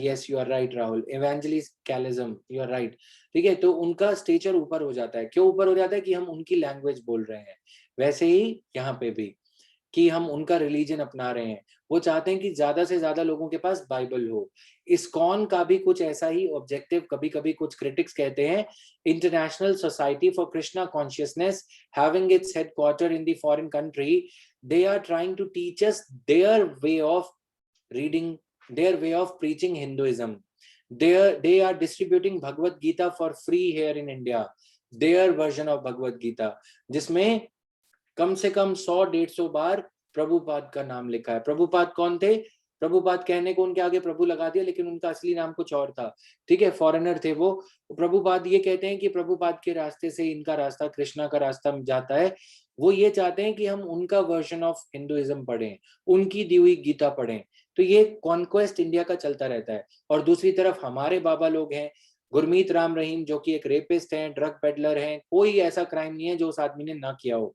Yes, you are right Rahul. Evangelicalism, you are right. ठीक है, तो उनका स्टेचर ऊपर हो जाता है. क्यों ऊपर हो जाता है? कि हम उनकी लैंग्वेज बोल रहे हैं. वैसे ही यहाँ पे भी कि हम उनका रिलीजन अपना रहे हैं. वो चाहते हैं कि ज्यादा से ज्यादा लोगों के पास बाइबल हो. इस्कॉन का भी कुछ ऐसा ही ऑब्जेक्टिव, कभी कभी कुछ क्रिटिक्स कहते हैं international society for Krishna consciousness having its headquarter in the foreign country, they are trying to teach us their way of reading, their way of preaching Hinduism. They are distributing Bhagavad Gita for free here in India, their version of Bhagavad Gita, जिसमें कम से कम 100-150 बार प्रभुपाद का नाम लिखा है. प्रभुपाद कौन थे? प्रभुपाद कहने को उनके आगे प्रभु लगा दिया, लेकिन उनका असली नाम कुछ और था. ठीक है, फॉरेनर थे वो. प्रभुपाद ये कहते हैं कि प्रभुपाद के रास्ते से इनका रास्ता, कृष्णा का रास्ता जाता है. वो ये चाहते हैं कि हम उनका वर्जन ऑफ हिंदुइज्म पढ़ें, उनकी दी हुई गीता पढ़ें. तो ये कॉन्क्वेस्ट इंडिया का चलता रहता है. और दूसरी तरफ हमारे बाबा लोग हैं, गुरमीत राम रहीम जो कि एक रेपिस्ट हैं, ड्रग पेडलर हैं, कोई ऐसा क्राइम नहीं है जो उस आदमी ने ना किया हो।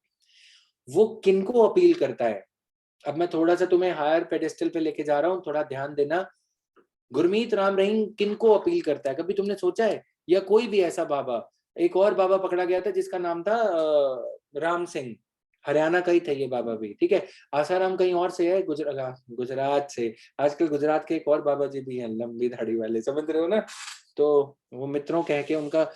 वो किनको अपील करता है? अब मैं थोड़ा सा तुम्हें हायर पेडेस्टल पे लेके जा रहा हूँ, थोड़ा ध्यान देना। गुरमीत राम रहीम किनको अपील करता है, कभी तुमने सोचा है? या कोई भी ऐसा बाबा, एक और बाबा पकड़ा गया था जिसका नाम था राम सिंह, हरियाणा का ही था ये बाबा भी, ठीक है। आसाराम कहीं और से है, गुजरात से। आजकल गुजरात के एक और बाबा जी भी हैं, लंबी दाढ़ी वाले, समझ रहे हो ना। तो वो मित्रों कह के, उनका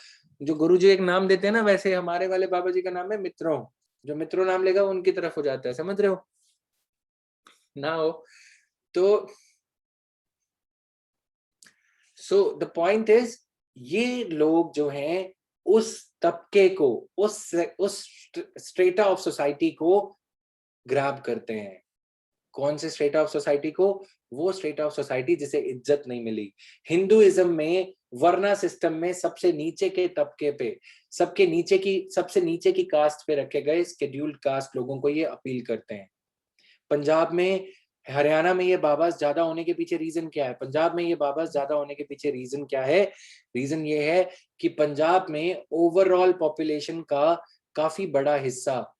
जो गुरु जी एक नाम देते हैं ना, वैसे हमारे वाले बाबा जी का नाम है मित्रों। जो मित्रों नाम लेगा उनकी तरफ हो जाता है, समझ रहे हो ना हो तो। सो द पॉइंट इज, ये लोग जो हैं उस तबके को, उस स्ट्रेटा ऑफ सोसाइटी को ग्रैब करते हैं। कौन से स्ट्रेटा ऑफ सोसाइटी को? वो स्ट्रेटा ऑफ सोसाइटी जिसे इज्जत नहीं मिली। हिंदुइज्म में वर्ना सिस्टम में सबसे नीचे के तबके पे, सबसे नीचे की कास्ट पे रखे गए शेड्यूल्ड कास्ट लोगों को ये अपील करते हैं। पंजाब में, हरियाणा में ये बाबास ज्यादा होने के पीछे रीजन क्या है? पंजाब में ये बाबास ज्यादा होने के पीछे रीजन क्या है? रीजन ये है कि पंजाब में ओवरऑल पॉपुलेशन का काफी बड़ा हिस्सा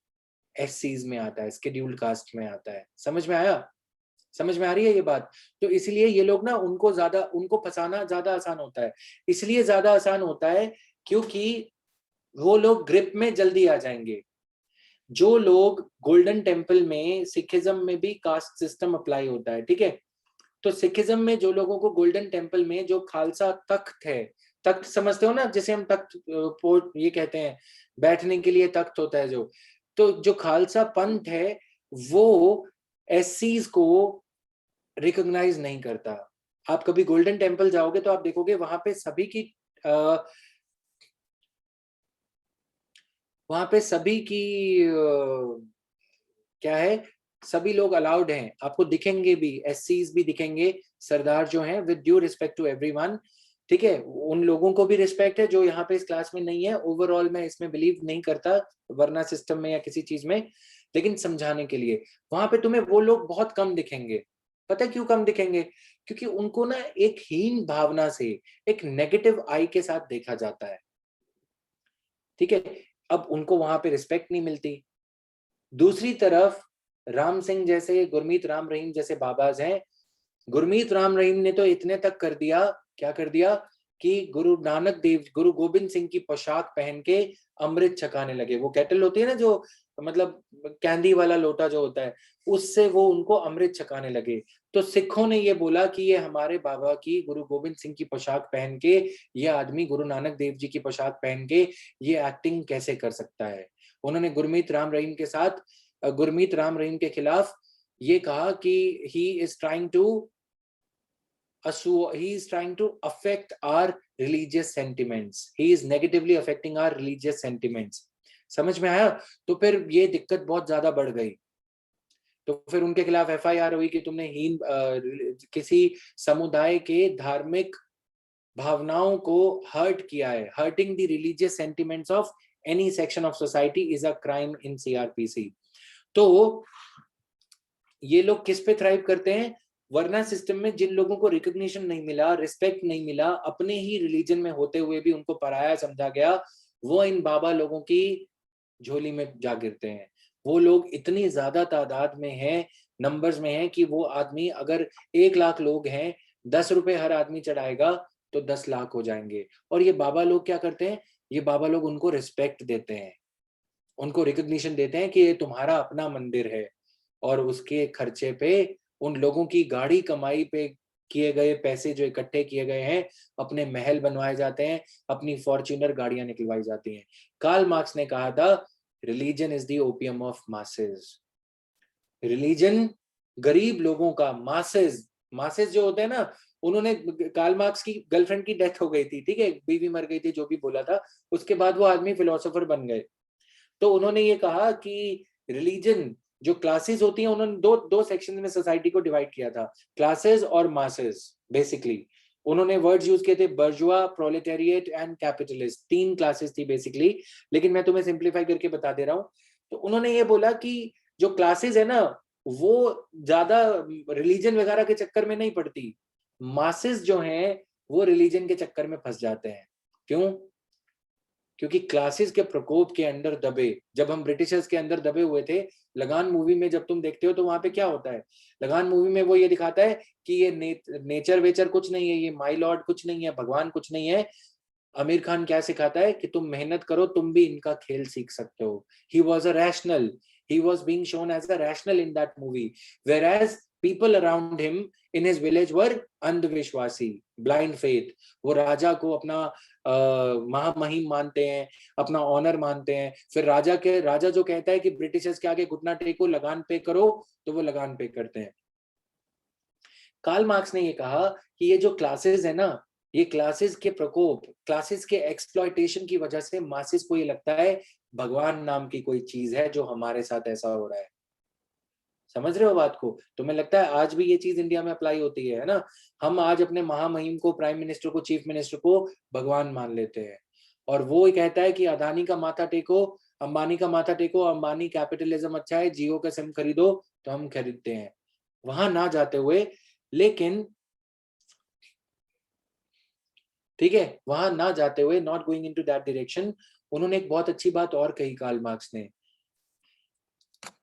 एससीज में आता है, शेड्यूल्ड कास्ट में आता है। समझ में आया? समझ में आ रही है ये बात? तो इसलिए ये लोग ना, उनको फंसाना ज्यादा आसान होता है। इसलिए ज्यादा आसान होता है क्योंकि वो लोग ग्रिप में जल्दी आ जाएंगे। जो लोग गोल्डन टेम्पल में, सिखिज्म में भी कास्ट सिस्टम अप्लाई होता है, ठीक है। तो सिखिज्म में जो लोगों को गोल्डन टेम्पल में जो खालसा तख्त है, तख्त समझते हो ना, जिसे हम तख्त ये कहते हैं, बैठने के लिए तख्त होता है जो, तो जो खालसा पंथ है वो एससीज को रिकॉग्नाइज नहीं करता। आप कभी गोल्डन टेम्पल जाओगे तो आप देखोगे वहां पे सभी की क्या है, सभी लोग अलाउड हैं, आपको दिखेंगे भी, एससीज भी दिखेंगे, सरदार जो हैं, with due respect to everyone, ठीक है। उन लोगों को भी रिस्पेक्ट है जो यहाँ पे इस क्लास में नहीं है। ओवरऑल मैं इसमें बिलीव नहीं करता वर्ना सिस्टम में या किसी चीज में, लेकिन समझाने के लिए वहां पे तुम्हें वो लोग बहुत कम दिखेंगे। पता है क्यों कम दिखेंगे? क्योंकि उनको ना एक हीन भावना से, एक नेगेटिव आई के साथ देखा जाता है, ठीक है। अब उनको वहां पे रिस्पेक्ट नहीं मिलती। दूसरी तरफ राम सिंह जैसे, गुरमीत राम रहीम जैसे बाबाज हैं। गुरमीत राम रहीम ने तो इतने तक कर दिया, क्या कर दिया कि गुरु नानक देव, गुरु गोबिंद सिंह की पोशाक पहन के अमृत छकाने लगे। वो कैटल होती है ना, जो मतलब कैंडी वाला लोटा जो होता है, उससे वो उनको अमृत छकाने लगे। तो सिखों ने ये बोला कि ये हमारे बाबा की, गुरु गोबिंद सिंह की पोशाक पहन के, ये आदमी गुरु नानक देव जी की पोशाक पहन के ये एक्टिंग कैसे कर सकता है। उन्होंने गुरमीत राम रहीम के खिलाफ ये कहा कि he is trying to affect our religious sentiments. He is negatively affecting our religious sentiments. समझ में आया? तो फिर ये दिक्कत बहुत ज्यादा बढ़ गई। तो फिर उनके खिलाफ एफआईआर हुई कि तुमने किसी समुदाय के धार्मिक भावनाओं को हर्ट किया है। Hurting the religious sentiments of any section of society is a crime in CrPC. तो ये लोग किस पे थ्राइव करते हैं? वर्ना सिस्टम में जिन लोगों को रिकॉग्निशन नहीं मिला, रिस्पेक्ट नहीं मिला, अपने ही रिलीजन में होते हुए भी उनको पराया समझा गया, वो इन बाबा लोगों की झोली में जा गिरते हैं। वो लोग इतनी ज्यादा तादाद में हैं, नंबर्स में हैं, कि वो आदमी, अगर 1 लाख लोग हैं, 10 रुपए हर आदमी चढ़ाएगा तो 10 लाख हो जाएंगे। और ये बाबा लोग क्या करते हैं? ये बाबा लोग उनको रिस्पेक्ट देते हैं, उनको रिकॉग्निशन देते हैं कि ये तुम्हारा अपना मंदिर है, और उसके खर्चे पे, उन लोगों की गाड़ी कमाई पे किए गए पैसे जो इकट्ठे किए गए हैं, अपने महल बनवाए जाते हैं, अपनी फॉर्च्यूनर गाड़ियां निकलवाई जाती हैं। कार्ल मार्क्स ने कहा था, religion is the opium of masses. Religion गरीब लोगों का, मासेस जो होते हैं ना, उन्होंने, कार्ल मार्क्स की गर्लफ्रेंड की डेथ हो गई थी, ठीक है, बीवी मर गई थी, जो भी बोला था, उसके बाद वो आदमी फिलोसोफर बन गए। तो उन्होंने ये कहा कि रिलीजन, जो क्लासेस होती हैं, उन्होंने दो सेक्शन में सोसाइटी को डिवाइड किया था, क्लासेस और मासेस। बेसिकली उन्होंने वर्ड्स यूज किए थे, बर्जुआ, प्रोलेटेरिएट एंड कैपिटलिस्ट। 3 क्लासेस थी बेसिकली, लेकिन मैं तुम्हें सिंप्लीफाई करके बता दे रहा हूँ। तो उन्होंने ये बोला कि जो क्लासेस है ना, वो ज्यादा रिलीजन वगैरह के चक्कर में नहीं पड़ती। मासेस जो हैं वो रिलीजन के चक्कर में फंस जाते हैं। क्यों? क्योंकि क्लासेस के प्रकोप के अंदर दबे, जब हम ब्रिटिशर्स के अंदर दबे हुए थे, लगान मूवी में जब तुम देखते हो तो वहां पे क्या होता है, लगान मूवी में वो ये दिखाता है कि ये नेचर वेचर कुछ नहीं है, ये माई लॉर्ड कुछ नहीं है, भगवान कुछ नहीं है। आमिर खान क्या सिखाता है कि तुम मेहनत करो, तुम भी इनका खेल सीख सकते हो। He was a rational, he was being shown as a rational in that movie, whereas people around him in his village were अंधविश्वासी, blind faith। वो राजा को अपना महामहिम मानते हैं, अपना ऑनर मानते हैं। फिर राजा जो कहता है कि ब्रिटिशर्स के आगे घुटना टेको, लगान पे करो, तो वो लगान पे करते हैं। कार्ल मार्क्स ने ये कहा कि ये जो क्लासेस है ना, ये क्लासेस के प्रकोप, क्लासेस के एक्सप्लॉयटेशन की वजह से मासेस को ये लगता है भगवान नाम की कोई चीज है जो हमारे साथ ऐसा हो रहा है। समझ रहे हो बात को? तो मैं लगता है आज भी ये चीज इंडिया में अप्लाई होती है ना। हम आज अपने महामहिम को, प्राइम मिनिस्टर को, चीफ मिनिस्टर को भगवान मान लेते हैं, और वो कहता है कि अदानी का माथा टेको, अंबानी का माथा टेको, अंबानी कैपिटलिज्म अच्छा है, जियो का सिम खरीदो, तो हम खरीदते हैं। वहां ना जाते हुए, लेकिन ठीक है, वहां ना जाते हुए, not going into that direction, उन्होंने एक बहुत अच्छी बात और कही कार्ल मार्क्स ने,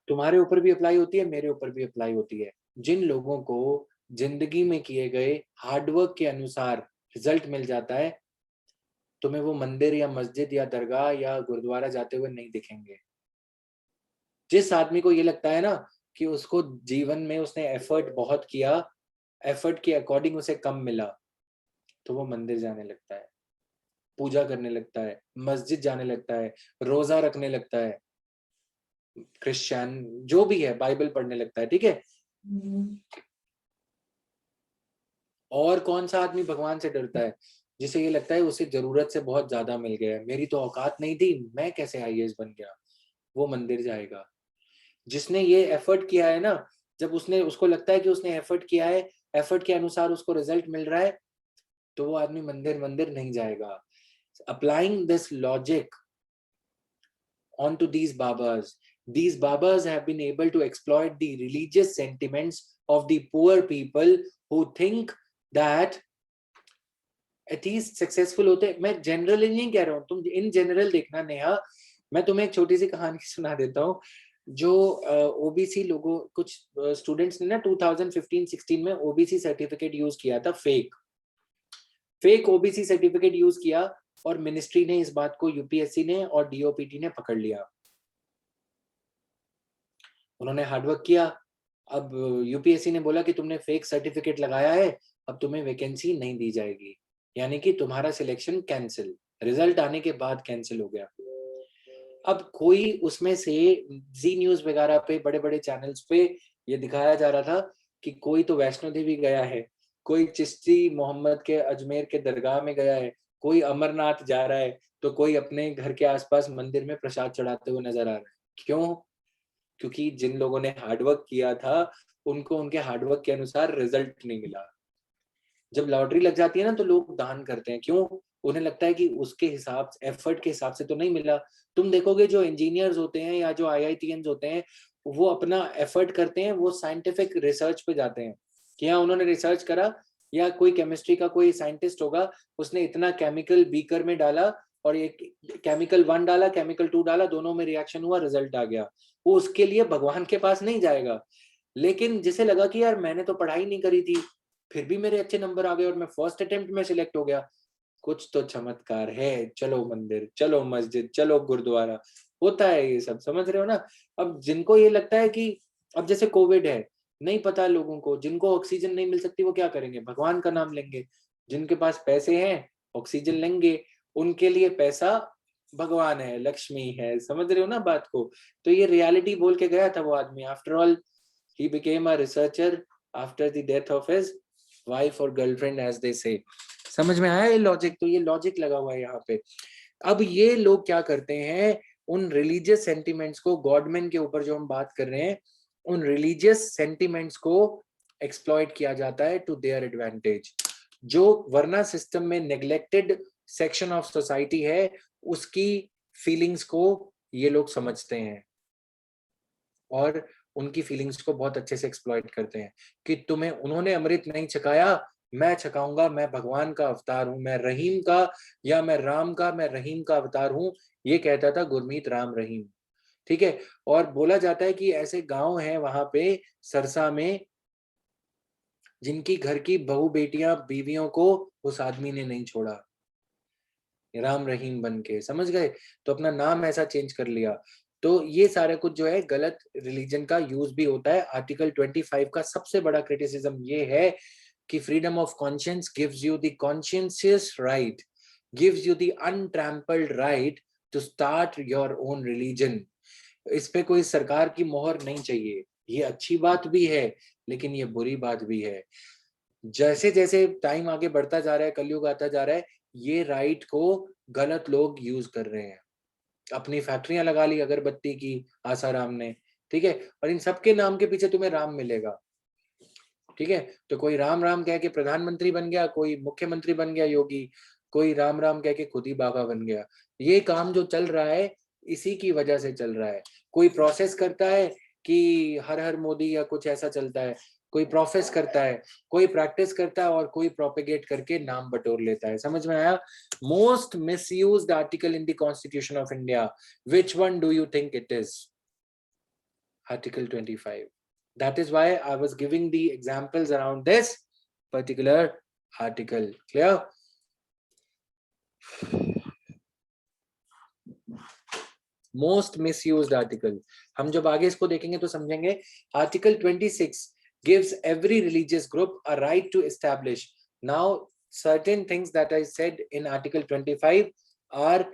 तुम्हारे ऊपर भी अप्लाई होती है, मेरे ऊपर भी अप्लाई होती है। जिन लोगों को जिंदगी में किए गए हार्डवर्क के अनुसार रिजल्ट मिल जाता है, तुम्हें वो मंदिर या मस्जिद या दरगाह या गुरुद्वारा जाते हुए नहीं दिखेंगे। जिस आदमी को ये लगता है ना कि उसको जीवन में उसने एफर्ट बहुत किया, एफर्ट के अकॉर्डिंग उसे कम मिला, तो वो मंदिर जाने लगता है, पूजा करने लगता है, मस्जिद जाने लगता है, रोजा रखने लगता है, क्रिश्चियन जो भी है बाइबल पढ़ने लगता है। ठीक है, और कौन सा आदमी भगवान से डरता है? जिसे ये लगता है उसे जरूरत से बहुत ज्यादा मिल गया है, मेरी तो औकात नहीं थी, मैं कैसे आईएएस बन गया, वो मंदिर जाएगा। जिसने ये एफर्ट किया है ना, जब उसको लगता है कि उसने एफर्ट किया है, एफर्ट के अनुसार उसको रिजल्ट मिल रहा है, तो वो आदमी मंदिर नहीं जाएगा। Applying this logic onto these babas have been able to exploit the religious sentiments of the poor people who think that atheists successful होते हैं। मैं जनरली नहीं कह रहा हूँ, तुम इन जनरल देखना नेहा। मैं तुम्हें एक छोटी सी कहानी सुना देता हूँ। जो ओबीसी लोगों, कुछ स्टूडेंट्स ने ना 2015-16 में ओबीसी सर्टिफिकेट यूज किया था, फेक ओबीसी सर्टिफिकेट यूज किया, और मिनिस्ट्री ने इस बात को, यूपीएससी ने और डीओपीटी ने पकड़ लिया। उन्होंने हार्डवर्क किया, अब यूपीएससी ने बोला कि तुमने फेक सर्टिफिकेट लगाया है, अब तुम्हें वैकेंसी नहीं दी जाएगी, यानी कि तुम्हारा सिलेक्शन कैंसिल, रिजल्ट आने के बाद कैंसिल हो गया। अब कोई उसमें से जी न्यूज वगैरह पे, बड़े बड़े चैनल्स पे ये दिखाया जा रहा था कि कोई तो वैष्णो देवी गया है, कोई चिश्ती मोहम्मद के अजमेर के दरगाह में गया है, कोई अमरनाथ जा रहा है, तो कोई अपने घर के आसपास मंदिर में प्रसाद चढ़ाते हुए नजर आ रहा है। क्यों? क्योंकि जिन लोगों ने हार्डवर्क किया था, उनको उनके हार्डवर्क के अनुसार रिजल्ट नहीं मिला। जब लॉटरी लग जाती है ना, तो लोग दान करते हैं। क्यों? उन्हें लगता है कि उसके हिसाब, एफर्ट के हिसाब से तो नहीं मिला। तुम देखोगे जो इंजीनियर्स होते हैं या जो आईआईटीएंस होते हैं, वो अपना एफर्ट करते हैं, वो साइंटिफिक रिसर्च पे जाते हैं कि हाँ उन्होंने रिसर्च करा, या कोई केमिस्ट्री का कोई साइंटिस्ट होगा, उसने इतना केमिकल बीकर में डाला, और ये केमिकल 1 डाला, केमिकल 2 डाला, दोनों में रिएक्शन हुआ, रिजल्ट आ गया। वो उसके लिए भगवान के पास नहीं जाएगा। लेकिन जिसे लगा कि यार मैंने तो पढ़ाई नहीं करी थी, फिर भी मेरे अच्छे नंबर आ गए और मैं फर्स्ट अटेम्प्ट में सिलेक्ट हो गया, कुछ तो चमत्कार है, चलो मंदिर, चलो मस्जिद, चलो गुरुद्वारा, होता है ये सब। समझ रहे हो ना? अब जिनको ये लगता है कि, अब जैसे कोविड है, नहीं पता लोगों को, जिनको ऑक्सीजन नहीं मिल सकती वो क्या करेंगे? भगवान का नाम लेंगे। जिनके पास पैसे हैं ऑक्सीजन लेंगे, उनके लिए पैसा भगवान है, लक्ष्मी है। समझ रहे हो ना बात को? तो ये रियलिटी बोल के गया था वो आदमी। After all he became a researcher after the death of his wife और गर्लफ्रेंड, एज दे से। समझ में आया ये लॉजिक? तो ये लॉजिक लगा हुआ है यहाँ पे। अब ये लोग क्या करते हैं, उन रिलीजियस सेंटिमेंट्स को, गॉडमैन के ऊपर जो हम बात कर रहे हैं, उन रिलीजियस सेंटिमेंट्स को एक्सप्लॉइट किया जाता है टू देयर एडवांटेज। जो वरना सिस्टम में नेग्लेक्टेड सेक्शन ऑफ सोसाइटी है, उसकी फीलिंग्स को ये लोग समझते हैं और उनकी फीलिंग्स को बहुत अच्छे से एक्सप्लॉइट करते हैं कि तुम्हें, उन्होंने अमृत नहीं छकाया मैं छकाऊंगा, मैं भगवान का अवतार हूं, मैं रहीम का या मैं राम का, मैं रहीम का अवतार हूं, ये कहता था गुरमीत राम रहीम। ठीक है। और बोला जाता है कि ऐसे गांव हैं वहां पे सरसा में जिनकी घर की बहू बेटियां बीवियों को उस आदमी ने नहीं छोड़ा, राम रहीम बन के, समझ गए? तो अपना नाम ऐसा चेंज कर लिया। तो ये सारा कुछ जो है गलत रिलीजन का यूज भी होता है। आर्टिकल 25 का सबसे बड़ा क्रिटिसिज्म ये है कि freedom of conscience gives you the conscientious right, gives you the untrammelled right to start your own religion. इस पे कोई सरकार की मोहर नहीं चाहिए। ये अच्छी बात भी है लेकिन ये बुरी बात भी है। जैसे जैसे टाइम आगे बढ़ता जा रहा है, कलयुग आता जा रहा है, ये राइट को गलत लोग यूज कर रहे हैं। अपनी फैक्ट्रियां लगा ली अगरबत्ती की आसाराम ने, ठीक है, और इन सबके नाम के पीछे तुम्हें राम मिलेगा। ठीक है, तो कोई राम राम कह के प्रधानमंत्री बन गया, कोई मुख्यमंत्री बन गया योगी, कोई राम राम कह के खुद ही बाबा बन गया। ये काम जो चल रहा है इसी की वजह से चल रहा है। कोई प्रोसेस करता है कि हर हर मोदी या कुछ ऐसा चलता है, कोई प्रोफेस करता है, कोई प्रैक्टिस करता है और कोई प्रोपेगेट करके नाम बटोर लेता है। समझ में आया? Most misused article in the constitution of India, which one do you think it is? Article 25. That is why I was giving the examples around this particular article. Clear? Most misused article. हम जब आगे इसको देखेंगे तो समझेंगे। Article 26 gives every religious group a right to establish. Now, certain things that I said in Article 25 are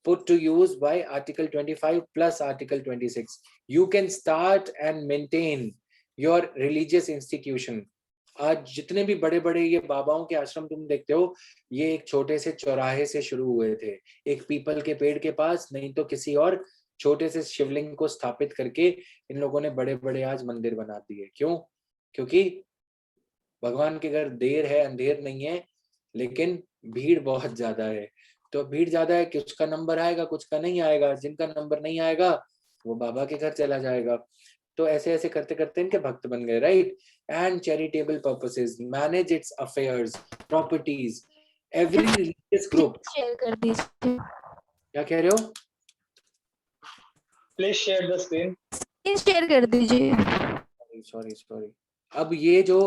put to use by Article 25 plus Article 26. You can start and maintain your religious institution. आज जितने भी बड़े बड़े ये बाबाओं के आश्रम तुम देखते हो, ये एक छोटे से चौराहे से शुरू हुए थे, एक पीपल के पेड़ के पास, नहीं तो किसी और छोटे से शिवलिंग को स्थापित करके इन लोगों ने बड़े बड़े आज मंदिर बना दिए। क्यों? क्योंकि भगवान के घर देर है अंधेर नहीं है, लेकिन भीड़ बहुत ज्यादा है। तो भीड़ ज्यादा है, कुछ का नंबर आएगा, कुछ का नहीं आएगा, जिनका नंबर नहीं आएगा वो बाबा के घर चला जाएगा। तो ऐसे ऐसे करते करते इनके भक्त बन गए, right? And charitable purposes, manage it's affairs, properties, every religious group.
Share कर दीजिए,
क्या कह रहे हो?
Please share the screen.
Share कर दीजिए।
सॉरी। अब ये जो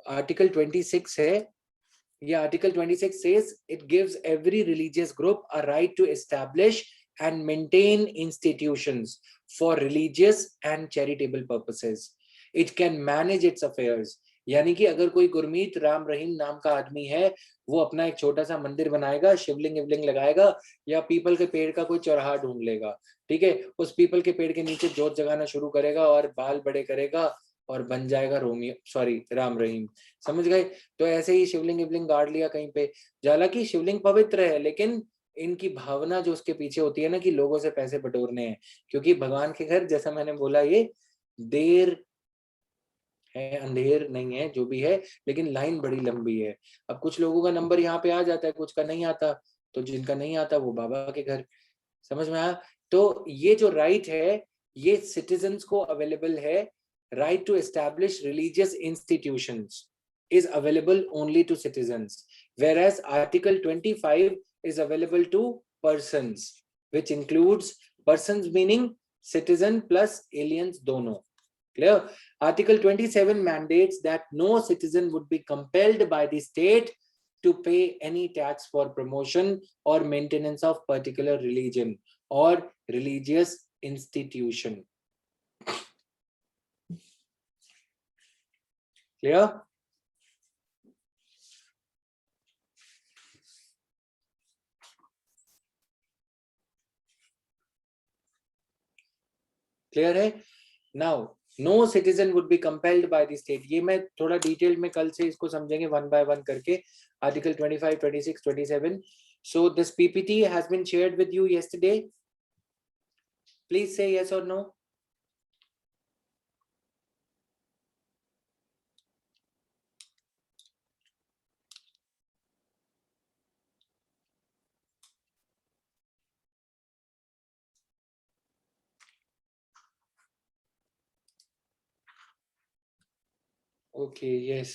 आर्टिकल 26 है, ये article 26 says it gives every religious group a right to establish and maintain institutions for religious and charitable purposes. It can manage its affairs. यानी कि अगर कोई गुरमीत राम रहीम नाम का आदमी है, वो अपना एक छोटा सा मंदिर बनाएगा, शिवलिंग विवलिंग लगाएगा, या पीपल के पेड़ का कोई चौराहा ढूंढ लेगा, ठीक है, उस पीपल के पेड़ के नीचे जोत जगाना शुरू करेगा और बाल बड़े करेगा और बन जाएगा राम रहीम। समझ गए? तो ऐसे ही शिवलिंग विवलिंग गाड़ लिया कहीं पे, हालांकि शिवलिंग पवित्र है, लेकिन इनकी भावना जो उसके पीछे होती है ना कि लोगों से पैसे बटोरने हैं, क्योंकि भगवान के घर, जैसा मैंने बोला, ये देर है अंधेर नहीं है, जो भी है, लेकिन लाइन बड़ी लंबी है। अब कुछ लोगों का नंबर यहाँ पे आ जाता है, कुछ का नहीं आता, तो जिनका नहीं आता वो बाबा के घर। समझ में आया? तो ये जो राइट है ये सिटीजन्स को अवेलेबल है। Right to establish religious institutions is available only to citizens, whereas Article 25 is available to persons, which includes persons meaning citizen plus aliens dono. Clear? Article 27 mandates that no citizen would be compelled by the state to pay any tax for promotion or maintenance of particular religion or religious institution. Clear? Clear है? Now no citizen would be compelled by the state. ये मैं थोड़ा detail में कल से इसको समझेंगे one by one करके। Article 25, 26, 27। So this PPT has been shared with you yesterday. Please say yes or no. Okay, yes.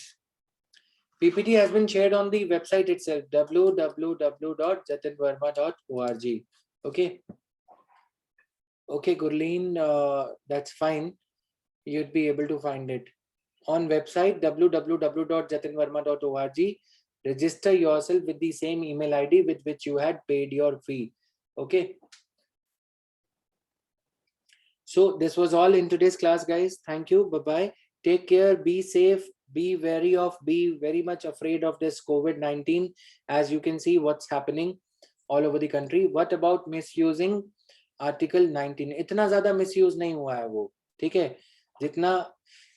PPT has been shared on the website itself, www.jatinverma.org. Okay. Okay, Gurleen, that's fine. You'd be able to find it on website www.jatinverma.org. Register yourself with the same email ID with which you had paid your fee. Okay. So this was all in today's class, guys. Thank you. Bye-bye. Take care. Be safe. Be very much afraid of this COVID-19. As you can see what's happening all over the country. What about misusing Article 19? इतना ज़्यादा misuse नहीं हुआ है वो, ठीक है? जितना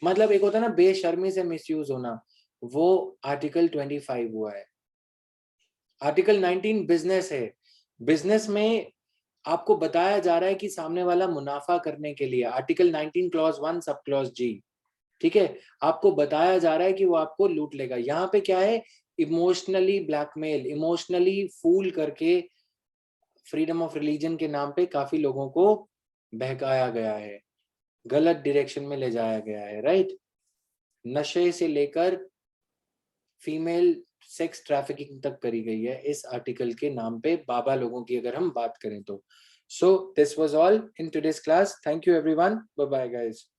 मतलब एक होता है ना बेशर्मी से misuse होना, वो Article 25 हुआ है. Article 19 business है. Business में आपको बताया जा रहा है कि सामने वाला मुनाफा करने के लिए Article 19 Clause 1 Sub Clause G, ठीक है, आपको बताया जा रहा है कि वो आपको लूट लेगा. यहाँ पे क्या है, इमोशनली ब्लैकमेल, इमोशनली फूल करके फ्रीडम ऑफ रिलीजन के नाम पे काफी लोगों को बहकाया गया है, गलत डायरेक्शन में ले जाया गया है. राइट, नशे से लेकर फीमेल सेक्स ट्रैफिकिंग तक करी गई है इस आर्टिकल के नाम पे, बाबा लोगों की अगर हम बात करें तो. So this was all in today's class. Thank you everyone. Bye bye guys.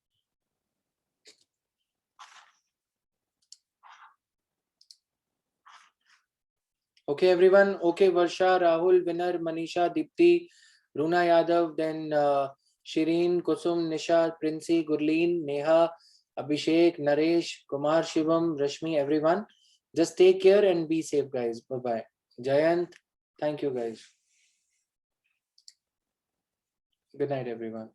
Okay, everyone. Okay, Varsha, Rahul, Winner, Manisha, Dipti, Runa Yadav, then Shireen, Kusum, Nisha, Princey, Gurleen, Neha, Abhishek, Naresh, Kumar, Shivam, Rashmi, everyone. Just take care and be safe, guys. Bye-bye. Jayant, thank you, guys. Good night, everyone.